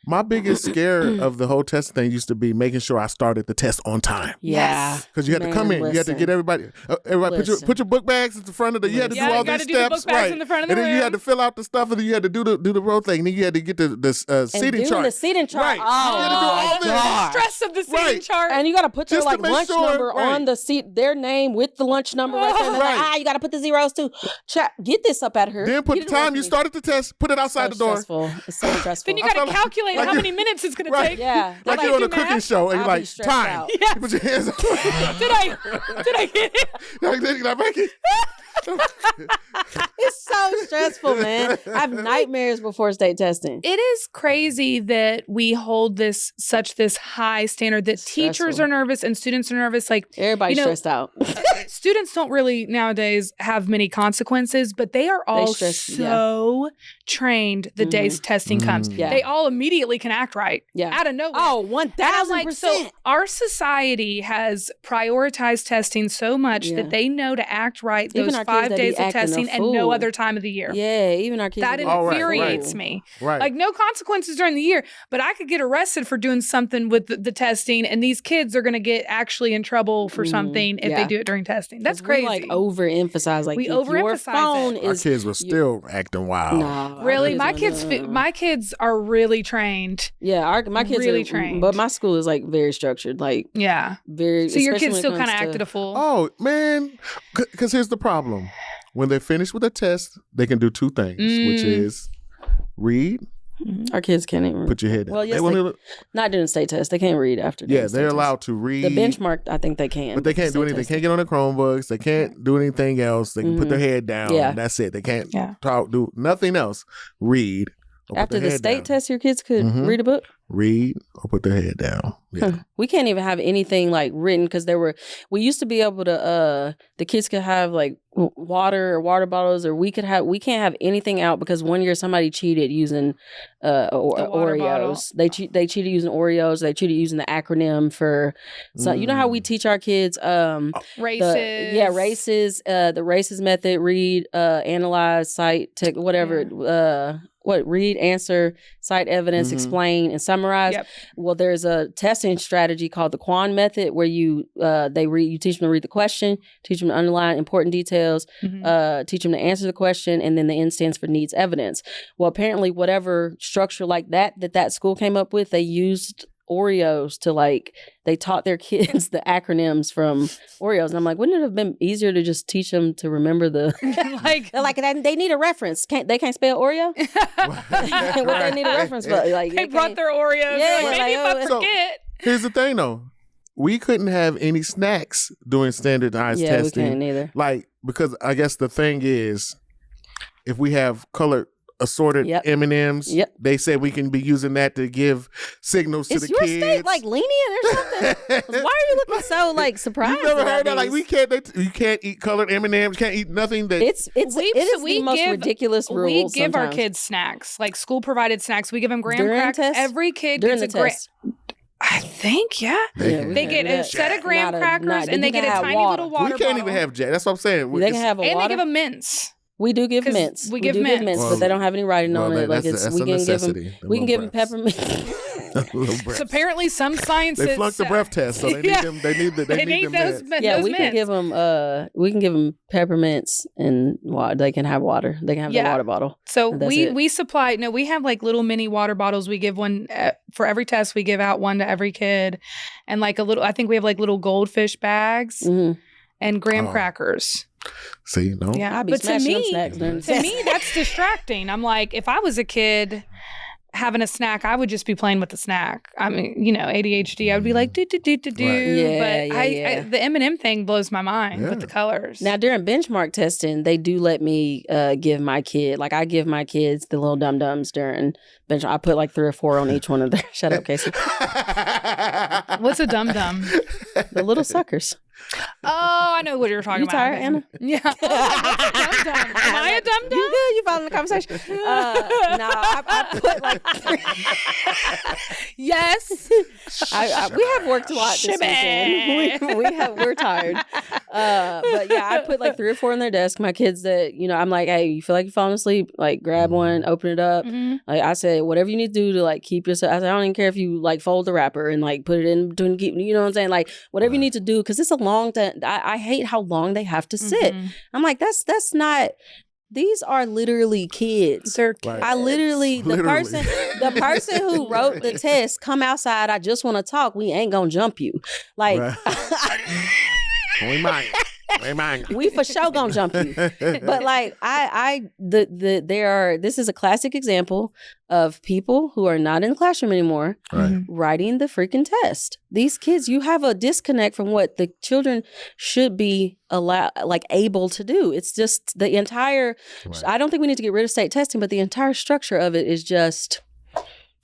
My biggest scare of the whole test thing used to be making sure I started the test on time. yeah, Because you had to come in, you had to get everybody put your book bags at the front of the. You had to Yeah, do you all gotta these do the steps, book bags right? in the front of the and then you room. had to fill out the stuff, and then you had to do the row thing. And then you had to get the seating doing chart. the seating chart. Right. Oh, you had to do all this. God. Stress of the seating Right. chart. And you got to put your Just to like make lunch sure, number right. on the seat, their name with the lunch number right there. And they're like, Right. you got to put the zeros too. Get this up out of here. Then put Get the it away time from you me. started the test. Put it outside the So door. stressful. It's so stressful. Then you I got to felt like- calculate like how you- many minutes it's going to Right. take. Yeah. Like Like you're on do a cooking math? show, and I'll you're be like, stressed time. out. Yes. You put your hands up. Did I get it? Like, make it. It's so stressful, man. I have nightmares before state testing. It is crazy that we hold this high standard that teachers Stressful. are nervous and students are nervous. Like, Everybody's you know, stressed out. students don't really nowadays have many consequences, but they are all stress- so trained the days testing comes. Yeah. They all immediately can act right. Yeah. Out of nowhere. Oh, And I'm like, 1,000%. so our society has prioritized testing so much Yeah. that they know to act right Even those our kids 5 that be days of acting a testing and no fool. other time of the year. Yeah, even our kids. That will be- Oh, right, infuriates right. me. Right. Like, no consequences during the year, but I could get arrested for doing something with the testing, and these kids are going to get actually in trouble for something if they yeah. do it during testing. That's 'Cause crazy. We like overemphasize. Like We if your overemphasize phone it. Our is kids were still acting wild. no. Really, our my are- kids, my kids are really trained. Yeah, my kids really are trained. but my school is like very structured. Like Yeah. very. So your especially kids when it still kind comes of to- acted a fool. Oh man, because here's the problem. When they're finished with a test, they can do two things, which is read. Our kids can't even Put your head down. Well, yes, not doing state test. They can't read after. Yeah, they're allowed to read. The benchmark, I think they can. But they can't do anything. They can't get on their Chromebooks. They can't do anything else. They can put their head down. Yeah. And that's it. They can't talk, do nothing else. Read. After the state test, your kids could read a book? Read or put their head down. Yeah. We can't even have anything like written because we used to be able to, the kids could have like water or water bottles, or we can't have anything out because one year somebody cheated using Oreos. They cheated using Oreos. They cheated using the acronym for, so you know how we teach our kids races. Races, the races method, read, analyze, cite, whatever, read, answer, cite evidence, explain, and summarize. Yep. Well, there's a testing strategy called the Quan method where you teach them to read the question, teach them to underline important details, teach them to answer the question, and then the N stands for needs evidence. Well, apparently whatever structure like that school came up with, they used Oreos to they taught their kids the acronyms from Oreos. And I'm like, wouldn't it have been easier to just teach them to remember the they need a reference. They can't spell Oreo? What they need a reference for? They brought their Oreos. Yeah, maybe if I forget. Here's the thing though. We couldn't have any snacks doing standardized testing. Yeah, we can't either. Because I guess the thing is, if we have colored assorted M&Ms. Yep. They said we can be using that to give signals to the kids. Is your state lenient or something? Why are you looking so surprised? You've never heard that? You can't eat colored M&Ms. You can't eat nothing that. It is the most ridiculous rule. We give our kids snacks, school provided snacks. We give them graham crackers. Test? Every kid during gets the test. I think, they get a set of graham crackers and they get a tiny little water bottle. We can't even have Jack. That's what I'm saying. They can have a water. And they give them mints. We do give mints. We give mints, but they don't have any writing on it. We can give them peppermint. So apparently, some science they flunked the breath test, so they need them. They need those mints. Yeah, we can give them. We can give them peppermints and water. They can have water. They can have the water bottle. So we supply. No, we have little mini water bottles. We give one for every test. We give out one to every kid, and a little. I think we have little goldfish bags and graham crackers. See, no. Yeah, but to me, that's distracting. I'm if I was a kid having a snack, I would just be playing with the snack. I mean, ADHD, I would be do. Right. But the M&M thing blows my mind with the colors. Now, during benchmark testing, they do let me give my kid, I give my kids the little dum-dums during benchmark. I put 3 or 4 on each one of their, shut up, Casey. What's a dum-dum? The little suckers. Oh, I know what you're talking about. You tired, Anna? Yeah. Am I a dum-dum? You good? You following the conversation? No, I put Yes. We have worked a lot this weekend. We're tired. But yeah, I put 3 or 4 on their desk. My kids that, I'm hey, you feel like you're falling asleep? Grab one, open it up. I said, whatever you need to do to keep yourself. I said, I don't even care if you fold the wrapper and put it in between, you know what I'm saying? Whatever you need to do, because it's a long time. I hate how long they have to sit. I'm that's not. These are literally kids. They're kids. I literally. The person who wrote the test, come outside. I just want to talk. We ain't gonna jump you. We might. We for sure gonna jump you. But this is a classic example of people who are not in the classroom anymore writing the freaking test. These kids, you have a disconnect from what the children should be able to do. It's just the entire, I don't think we need to get rid of state testing, but the entire structure of it is just,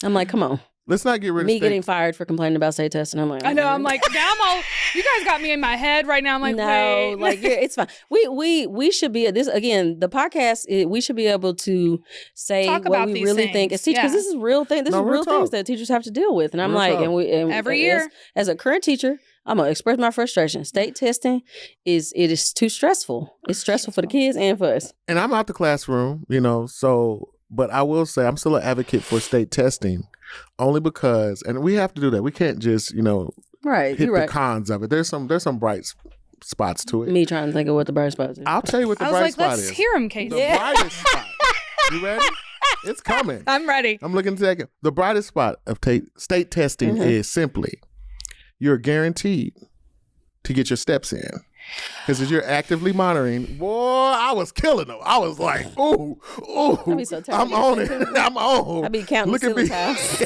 I'm come on. Let's not get rid of me getting fired for complaining about state testing. I'm I know. I'm now I'm all. You guys got me in my head right now. I'm no, wait. It's fine. We should be this again. The podcast. We should be able to say what we really think as teachers, because this is real thing. This is real things that teachers have to deal with. And I'm every year as a current teacher, I'm gonna express my frustration. State testing is too stressful. It's stressful for the kids and for us. And I'm out the classroom, so. But I will say I'm still an advocate for state testing, only because, and we have to do that. We can't just, hit the cons of it. There's some bright spots to it. Me trying to think of what the bright spots is. I'll tell you what the bright spot is. Let's hear him, Casey. The brightest spot. You ready? It's coming. I'm ready. I'm looking to that. The brightest spot of state testing is simply you're guaranteed to get your steps in. Because as you're actively monitoring, boy, I was killing them. I was like, ooh, I'd be so tired. I'm on it. I'm on. I'd be counting Look the house.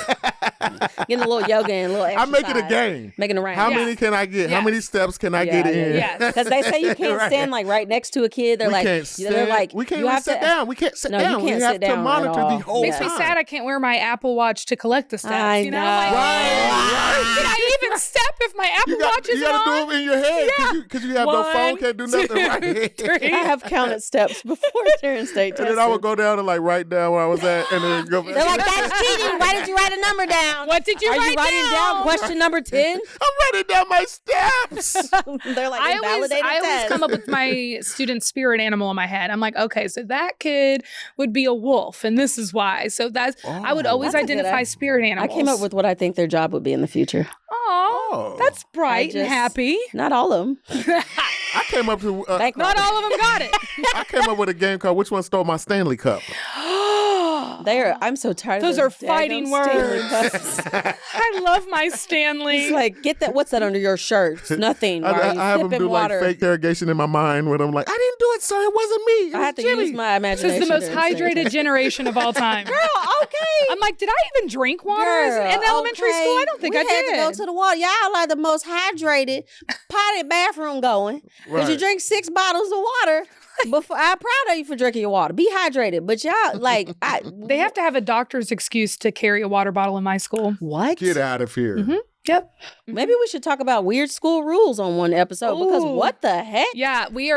Getting a little yoga and a little exercise. I'm making a game. Making a round. How many can I get? How many steps can I get in? Yes. Because they say you can't stand like right next to a kid. They're we like, can't stand. they're like, we can't you even have sit to, down. We can't sit No, down. you can't we have sit to down monitor at all. the whole Makes me time. sad I can't wear my Apple Watch to collect the steps. I you know? know. Like, Right. can I even step if my Apple Watch You isn't got to on? do them in your head because you have no phone, One, can't do nothing. Right. 3. I have counted steps before during state testing. And then I would go down and like write down where I was at, and then go back. They're like, that's cheating. Why did you write a number down? What did you Are write you writing down question number 10? I'm writing down my steps. They're like, I invalidated always test. come up with my student spirit animal in my head. I'm like, okay, so that kid would be a wolf, and this is why. So I would always That's a good identify idea. spirit animals. I came up with what I think their job would be in the future. Oh, that's bright and happy. Not all of them. I came up to. Not all of them got it. I came up with a game called "Which One Stole My Stanley Cup?" I'm so tired Those of are fighting Stanley words. Cups. I love my Stanley. It's like, get that. What's that under your shirt? It's nothing. Why are you I have them sipping do water? like fake interrogation in my mind when I'm like, I didn't do it, sir. It wasn't me. It I was have to Jimmy. use my This imagination. is the most during state hydrated testing. generation of all time. Girl, okay. I'm like, did I even drink water Girl, in elementary okay. school? I don't think we I had did. to go to the water. Y'all are the most hydrated potty bathroom going. Because you Right. drink 6 bottles of water. Before, I'm proud of you for drinking your water. Be hydrated. But y'all, like, They have to have a doctor's excuse to carry a water bottle in my school. what? Get out of here. Mm-hmm. Yep. Maybe we should talk about weird school rules on one episode because Ooh. what the heck? Yeah, we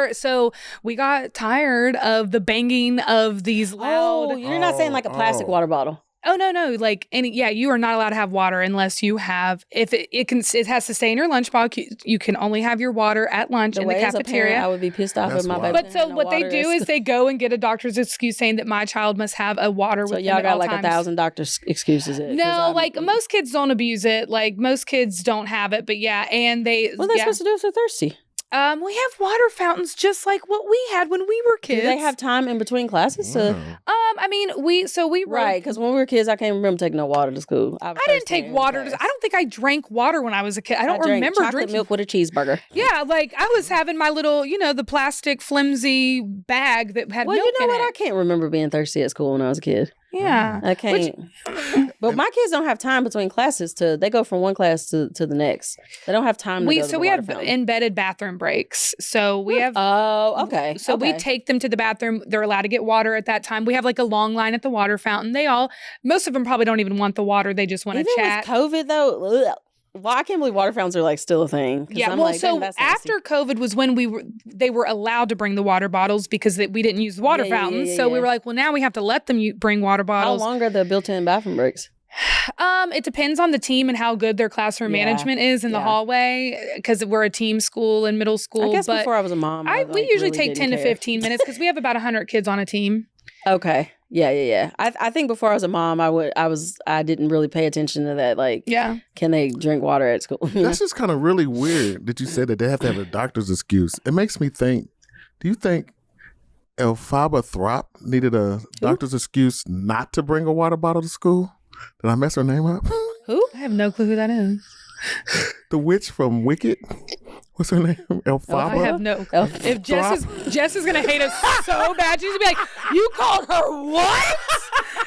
got tired of the banging of these loud. Oh, you're not saying like a plastic water bottle. Oh no! Like you are not allowed to have water unless you have. If it has to stay in your lunchbox. You can only have your water at lunch in the way as a cafeteria. parent, I would be pissed off That's if my wild. baby. But so what they do is they go and get a doctor's excuse saying that my child must have a water so with y'all them at got all like times. 1,000 doctors excuses. No, like most kids don't abuse it. Like most kids don't have it, but yeah, and they. What are they yeah. supposed to do if they're thirsty? We have water fountains just like what we had when we were kids. Do they have time in between classes to? I mean, we Right, because when we were kids, I can't remember taking no water to school. I didn't take water. I don't think I drank water when I was a kid. I don't drank remember chocolate drinking milk with a cheeseburger. Yeah, like I was having my little, the plastic flimsy bag that had Well, milk you know in what? it. I can't remember being thirsty at school when I was a kid. Yeah. I can't. But my kids don't have time between classes they go from one class to the next. They don't have time to go to the we water have fountain. embedded bathroom breaks. So we have Oh, okay. So we take them to the bathroom. They're allowed to get water at that time. We have like a long line at the water fountain. Most of them probably don't even want the water. They just want to Even chat. with COVID though, ugh. Well, I can't believe water fountains are like still a thing. Yeah, I'm well, like, so dang, that's nasty. after COVID was when they were allowed to bring the water bottles because we didn't use the water fountains. So we were like, well, now we have to let them bring water How bottles. long are the built-in bathroom breaks? It depends on the team and how good their classroom management is in the hallway because we're a team school in middle school. I guess but before I was a mom, we usually take 10 to 15 minutes because we have about 100 kids on a team. Okay. Yeah. I think before I was a mom, I didn't really pay attention to that. Like, can they drink water at school? That's just kind of really weird that you said that they have to have a doctor's excuse. It makes me think, do you think Elphaba Throp needed a doctor's excuse not to bring a water bottle to school? Did I mess her name up? Who? I have no clue who that is. The witch from Wicked. What's her name? Elphaba? I have no. If Jess is gonna hate us so bad, she's gonna be like, "You called her what?"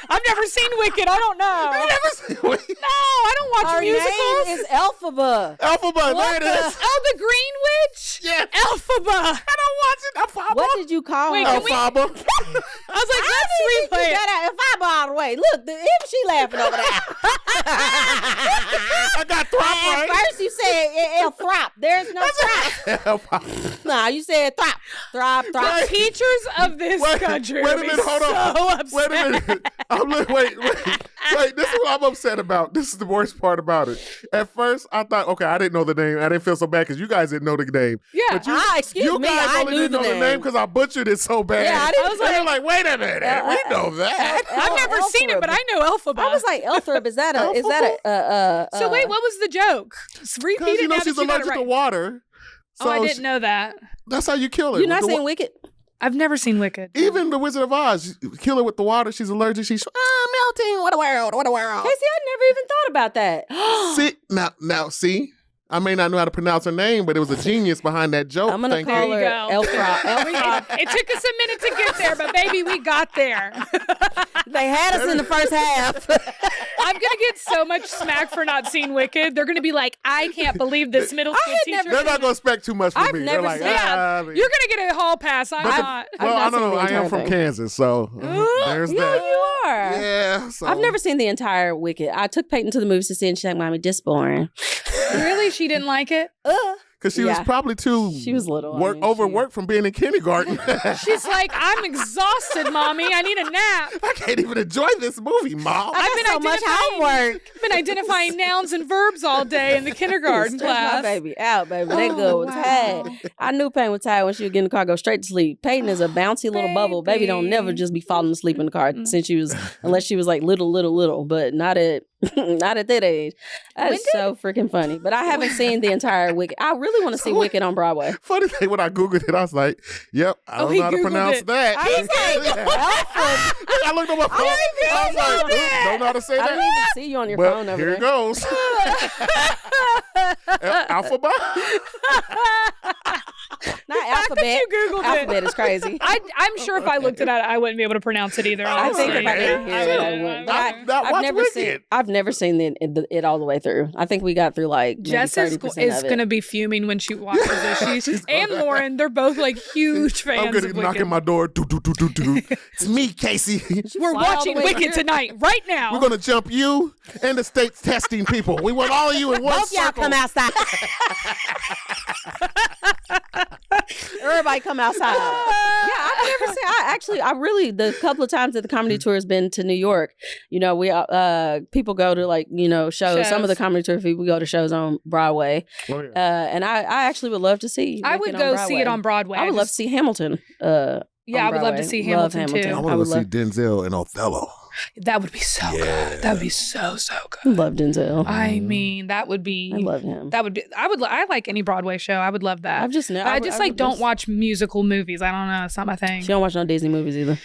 I've never seen Wicked. I don't know. You never seen Wicked? No, I don't watch Her musicals. name is Elphaba. Elphaba, there it is. Oh, the Green Witch. Yes. Elphaba. I don't watch it. Elphaba. What did you call Wait, her? can we- Elphaba. I was like, let's replay it. Elphaba all the way. Look, even she laughing over there. I got Throp At right. first you said Elthrop. There's no Throp. Elphaba. Nah, you said Throp. Throp. The teachers of this country. Wait a would be minute, hold on. so upset. Wait a minute. Wait. This is what I'm upset about. This is the worst part about it. At first, I thought, okay, I didn't know the name. I didn't feel so bad because you guys didn't know the name. Yeah. But you, Excuse you me, guys I only knew didn't know the name because I butchered it so bad. Yeah, I didn't- I was And you're like, wait a minute. We know that. I've never seen it, but I know Elphaba. I was like, Elthrop, is that a so wait, what was the joke? Repeat Because, it now that she's you got it allergic to right. water. So Oh, I didn't know that. That's how you kill her. You're with not the saying Wicked? I've never seen Wicked. Even the Wizard of Oz, you kill her with the water. She's allergic. She's melting. What a world. Casey, I never even thought about that. See, now, see, I may not know how to pronounce her name, but it was a genius behind that joke. I'm gonna Thank call you. her Elfra. It took us a minute to get there, but baby, we got there. They had us in the first half. I'm gonna get so much smack for not seeing Wicked. They're gonna be like, I can't believe this middle school teacher. They're not gonna expect too much from me. They're like, you're gonna get a hall pass. I'm not. Well, I don't know. I am from Kansas, so there's that. Yeah, you are. Yeah. So. I've never seen the entire Wicked. I took Peyton to the movies to see it, and she's like, "Mommy, this boring." Really? She didn't like it? Because she was probably too She was little. overworked from being in kindergarten. She's like, I'm exhausted, Mommy. I need a nap. I can't even enjoy this movie, Mom. I've been so much homework. I've been identifying nouns and verbs all day in the kindergarten class. My baby out, baby. They good was tired. I knew Peyton was tired when she would get in the car, go straight to sleep. Peyton is a bouncy little bubble. Baby don't never just be falling asleep in the car since she was, unless she was like little, but not at that age. That is so freaking funny. But I haven't seen the entire Wicked. I really want to see Wicked on Broadway. Funny thing, when I Googled it, I was like, yep, I don't know how to pronounce that. I was like, I looked at my phone. I was like, don't know how to say I that. didn't even see you on your But phone over here there. it goes. Alphabet? Not alphabet. You Googled it. Alphabet is crazy. I'm sure if I looked at it, I wouldn't be able to pronounce it either. I think if I Okay. didn't hear it, I would. But I've never seen it all the way through. I think we got through like maybe Jess 30% is of it. going to be fuming when she watches it. She's and Lauren, they're both like huge fans I'm going of to knock Wicked. on my door. Do. It's me, Casey. We're fly all watching the way Wicked here. tonight, right now. We're going to jump you and the state's testing people. We want all of you in one Both y'all circle. come outside. Everybody come outside. Yeah, I've never seen. I really the couple of times that the comedy tour has been to New York. You know, we people go to like shows. Some of the comedy tour people go to shows on Broadway. Oh, yeah. And I actually would love to see. I would go see it on Broadway. I would love to see Hamilton. Yeah, I would love to see Hamilton too. I want to see Denzel and Othello. That would be so good. That would be so good. I love Denzel. I mean, that would be. I love him. That would be. I like any Broadway show. I would love that. I've just I don't watch musical movies. I don't know. It's not my thing. She don't watch no Disney movies either.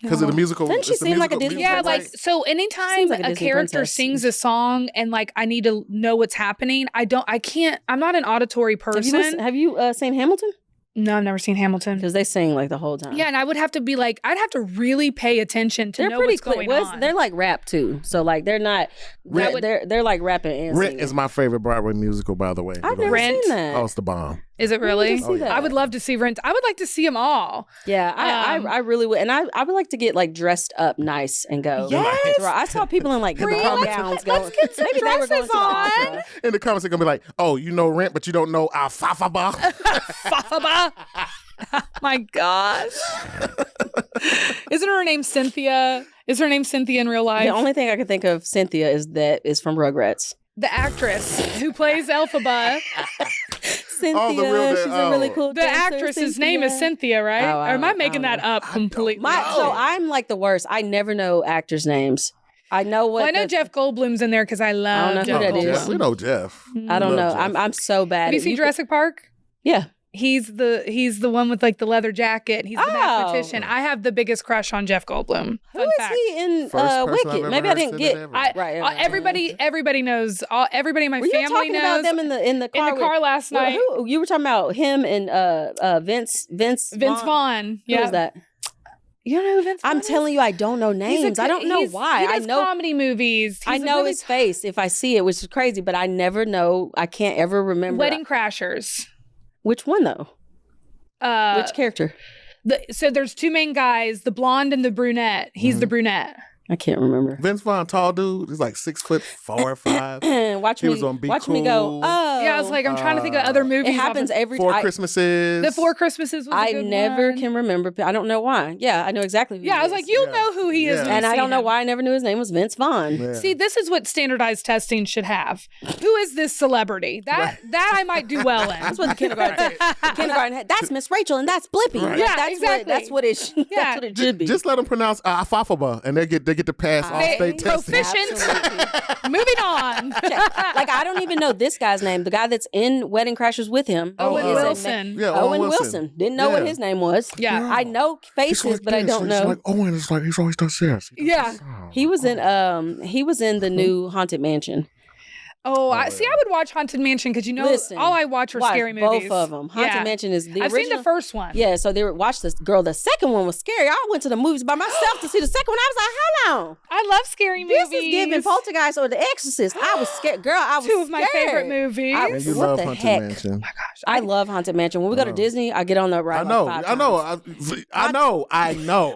Because of the musical. Doesn't she it's the seem like a musical- Disney Yeah, princess? like so. Anytime Seems like a a Disney character princess. sings a song and like I need to know what's happening, I can't. I'm not an auditory person. Have you seen Hamilton? No, I've never seen Hamilton. Because they sing like the whole time. Yeah, and I would have to be like, I'd have to really pay attention to They're know pretty what's going clear. on. They're like rap too. So like they're not. They're like rapping and Rent singing. is my favorite Broadway musical, by the way. I've never Rent. seen that. Oh, it's the bomb. Is it really? see that. I would love to see Rent. I would like to see them all. Yeah, I really would, and I would like to get like dressed up nice and go. Yes. I saw people in like prom gowns going. Let's get some Maybe they were going dresses to the on. opera. In the comments, they're going to be like, oh, you know Rent, but you don't know Alfafaba. Fafaba. My gosh. Isn't her name Cynthia? Is her name Cynthia in real life? The only thing I can think of Cynthia is from Rugrats. The actress who plays Elphaba. Cynthia, she's a really cool The dancer, actress's Cynthia. name is Cynthia, right? Oh, or am I making that up completely? So I'm like the worst. I never know actors' names. I know what. Well, I know Jeff Goldblum's in there because I love know who Jeff that Goldblum. is. We know Jeff. I don't know. Love Jeff. I'm so bad. Have you at- seen Jurassic Park? Yeah. He's the one with like the leather jacket. He's the mathematician. I have the biggest crush on Jeff Goldblum. Who is he in First person I've Wicked? ever Maybe I heard didn't say get. that ever. Right. Everybody knows. Everybody in my Were you family talking knows. about them in the car? in the car last night. Who you were talking about him and Vince Vaughn. Who Yeah. is that? You don't know who Vince Vaughn I'm is? telling you, I don't know names. I don't know why. He I does know comedy movies. I He's a know really his face if I see it, which is crazy, but I never know. I can't ever remember. Wedding Crashers. Which one though? Which character? So there's two main guys, the blonde and the brunette. He's the brunette. I can't remember. Vince Vaughn, tall dude. He's like 6'4" or 5. Watch He me. was on Be watch me go. Cool. Oh, Yeah, I was like, I'm trying to think of other movies. it happens every Four I- Christmases. The Four Christmases was a I good never one. can remember. I don't know why. Yeah, I know exactly. Who Yeah, he I was is. like, you'll Yeah. know who he is. Yeah. when you and I see don't know him. why I never knew his name was Vince Vaughn. Yeah. See, this is what standardized testing should have. Who is this celebrity? That I might do well in. That's what the kindergarten. Had. That's Miss Rachel, and that's Blippy. Right. Yeah, that's exactly. That's what it. That's what it should be. Just let them pronounce Alfafaba, and they get to pass all state testing. Proficient. Moving on. Like I don't even know this guy's name. The guy that's in Wedding Crashers with him. Owen is a Wilson. Yeah, Owen Wilson. Didn't know what Yeah. his name was. Yeah. I know He's faces, like but I this. don't He's know. like Owen is like he's always does this. Yeah. He was in the new Haunted Mansion. I would watch Haunted Mansion because Listen, all I watch are scary movies. Both of them. Haunted Mansion is the original. I've seen the first one. Yeah, so they watched this girl. The second one was scary. I went to the movies by myself to see the second one. I was like, hold on. I love scary movies. This is giving Poltergeist or The Exorcist. I was scared. Girl, I was Two of my favorite movies. You what love the Haunted heck? Mansion. Oh my gosh. I love Haunted Mansion. When we go to Disney, I get on that ride. I know.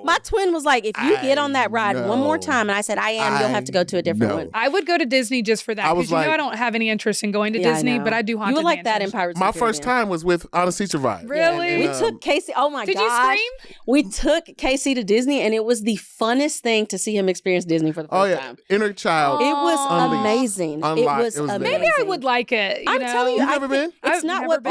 My twin was like, if you get on that ride one more time, and I said, I am, you'll have to go to a different one. I would go to Disney just for that because I don't have any interest in going to Disney, but I do Haunted Mansion. You would like that in Pirates. My first time was with Honest Teacher Ride. Really? We took Casey. Oh my gosh. Did you scream? We took Casey to Disney, and it was the funnest thing to see him experience Disney for the first time. Inner child. It was amazing. It was amazing. Maybe I would like it. I'm telling you, You've never been? It's not what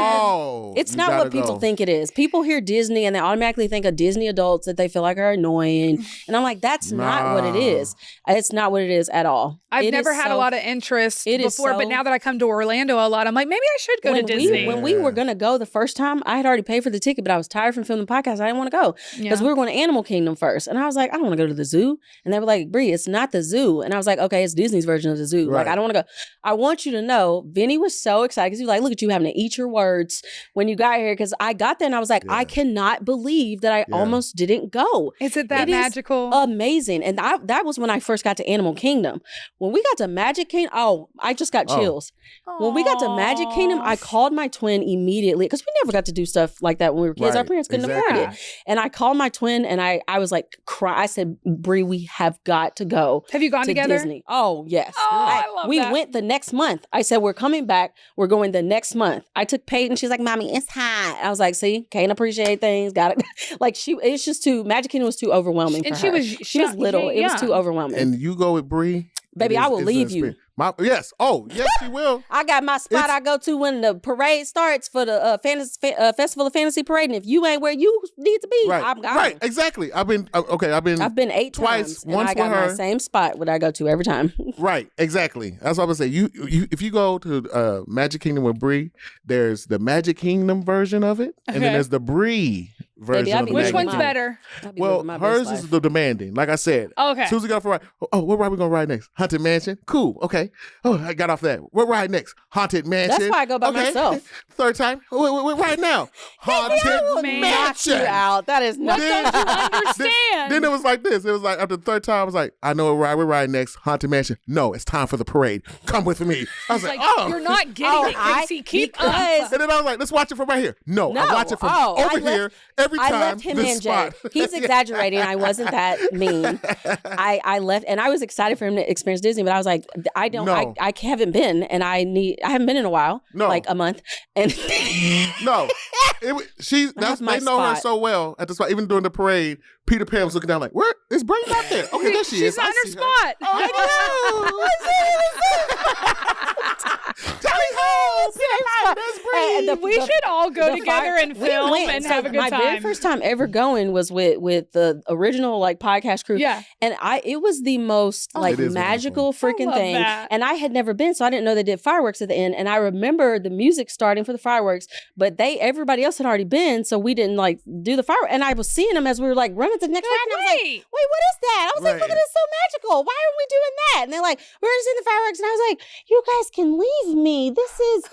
it's not what people think it is. People hear Disney and they automatically think of Disney adults that they feel like are annoying, and I'm like, that's not what it is. It's not what it is at all. I've never had a lot of interest before, but now that I come to Orlando a lot, I'm like, maybe I should go to Disney. When we were going to go the first time, I had already paid for the ticket, but I was tired from filming the podcast. I didn't want to go because we were going to Animal Kingdom first. And I was like, I don't want to go to the zoo. And they were like, Bree, it's not the zoo. And I was like, okay, it's Disney's version of the zoo. Right. Like, I don't want to go. I want you to know, Vinny was so excited because he was like, look at you having to eat your words when you got here. Because I got there and I was like, I cannot believe that I almost didn't go. Is it that magical? Amazing. And that was when I first got to Animal Kingdom. When we got to Magic Kingdom, I just got chills. When we got to Magic Kingdom, I called my twin immediately because we never got to do stuff like that when we were kids. Our parents couldn't afford it. And I called my twin and I was like, I said, Bree, we have got to go. Have you gone together? Disney. Oh, yes. Oh, I love we that. went the next month. I said, we're coming back. We're going the next month. I took Peyton. She's like, Mommy, it's hot. I was like, see, can't appreciate things. Got it. Like it's just too, Magic Kingdom was too overwhelming for her. She was little. It was too overwhelming. And you go with Bree? Baby, I will leave you. Yes. Oh, yes, she will. I got my spot I go to when the parade starts for the Festival of Fantasy Parade. And if you ain't where you need to be, I'm gone. Right, exactly. I've been 8 twice. times. Once and I got with her. my same spot where I go to every time. Right, exactly. That's what I would say. You if you go to Magic Kingdom with Bree, there's the Magic Kingdom version of it, and then there's the Bree version of the Which Magic one's better? Well, hers is the demanding. Like I said. Okay. Susie got off the ride. Oh, what ride we gonna ride next? Haunted Mansion. Cool. Okay. Oh, I got off that. What ride next? Haunted Mansion. That's why I go by myself. Third time. What right now? Haunted Mansion. Knock you out. That is not. What don't you understand? Then it was like this. It was like after the third time, I was like, I know what ride we're riding next. Haunted Mansion. No, it's time for the parade. Come with me. I was like, oh. You're not getting it, Casey. Keep up. And then I was like, let's watch it from right here. No, I watch it from over here every time. I left him this and spot. Jay. He's exaggerating. I wasn't that mean. I left, and I was excited for him to experience Disney, but I was like, I haven't been, and I haven't been in a while, like a month, and no, they know her so well at the spot. Even during the parade, Peter Pan was looking down like, where is Bree not there? Okay, there she is. She's on her spot. I know. We should all go together and film and have a good time. My very first time ever going was with the original podcast crew. Yeah, and it was the most magical freaking thing. That. And I had never been, so I didn't know they did fireworks at the end. And I remember the music starting for the fireworks, but everybody else had already been, so we didn't do the fireworks. And I was seeing them as we were running to the next ride. And I was like, wait, what is that? I was like, look at this, so magical. Why are we doing that? And they're like, we're just in the fireworks. And I was like, you guys can leave me. This is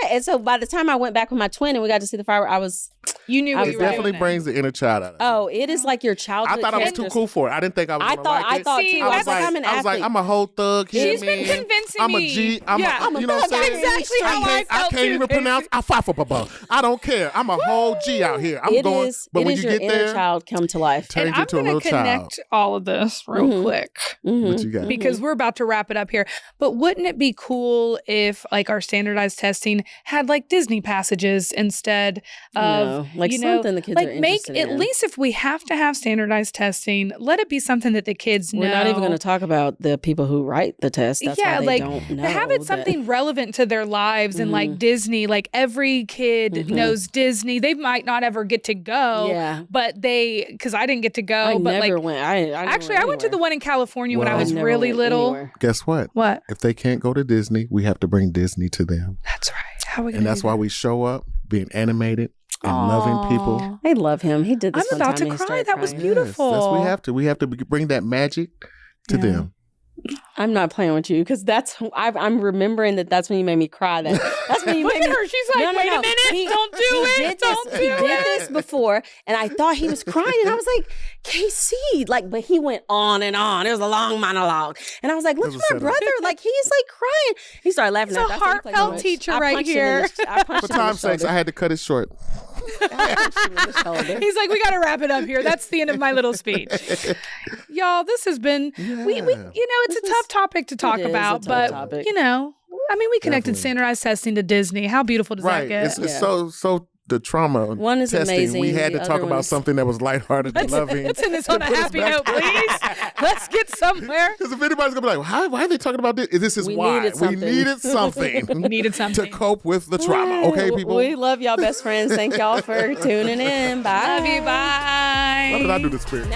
amazing. And so by the time I went back with my twin and we got to see the fireworks, you knew what you were doing. It definitely brings the inner child out of it. Oh, it is like your childhood. I thought I was too cool for it. I didn't think I was going to like it. I thought too. I was like, I'm an athlete. I was like, I'm a whole thug. She's been convincing I'm me. a G. I'm you know what I'm saying? That's exactly how I felt I can't even pronounce. I don't care. I'm a whole G out here. I'm going. But when you get there, inner child come to life. Turns you into a little child. I'm going to connect all of this real quick. What you got? Because we're about to wrap it up here. But wouldn't it be cool if our standardized testing had Disney passages instead of something the kids are interested in. At least if we have to have standardized testing, let it be something that the kids know. We're not even going to talk about the people who write the test. That's why they don't know. Have it something relevant to their lives and Disney. Every kid knows Disney. They might not ever get to go, but because I didn't get to go. I but never went. I went to the one in California when I was really little. Anywhere. Guess what? What? If they can't go to Disney, we have to bring Disney to them. That's right. How are we and that's why we show up being animated and loving people. I love him. He did this. I'm about to cry. That was beautiful. Yes, we have to. We have to bring that magic to them. I'm not playing with you because I'm remembering that's when you made me cry. That's when you made me. Her. She's like, wait a minute, don't do it. He did this before, and I thought he was crying, and I was like, KC, but he went on and on. It was a long monologue, and I was like, look at my brother, he's crying. He started laughing. He's a heartfelt teacher right here. For time's sake, I had to cut it short. He's like, we got to wrap it up here. That's the end of my little speech. Y'all, this has been, we it's a tough topic to talk about, but we connected standardized testing to Disney. How beautiful does that get? It's so the trauma. One is testing, amazing. We had to talk about something that was lighthearted and loving. Let's end this on a happy note, please. Let's get somewhere. Because if anybody's gonna be like, why are they talking about this? This is why we needed something. We needed something to cope with the trauma. Okay, people. We love y'all, best friends. Thank y'all for tuning in. Bye. Love you. Bye. Why did I do this spirit?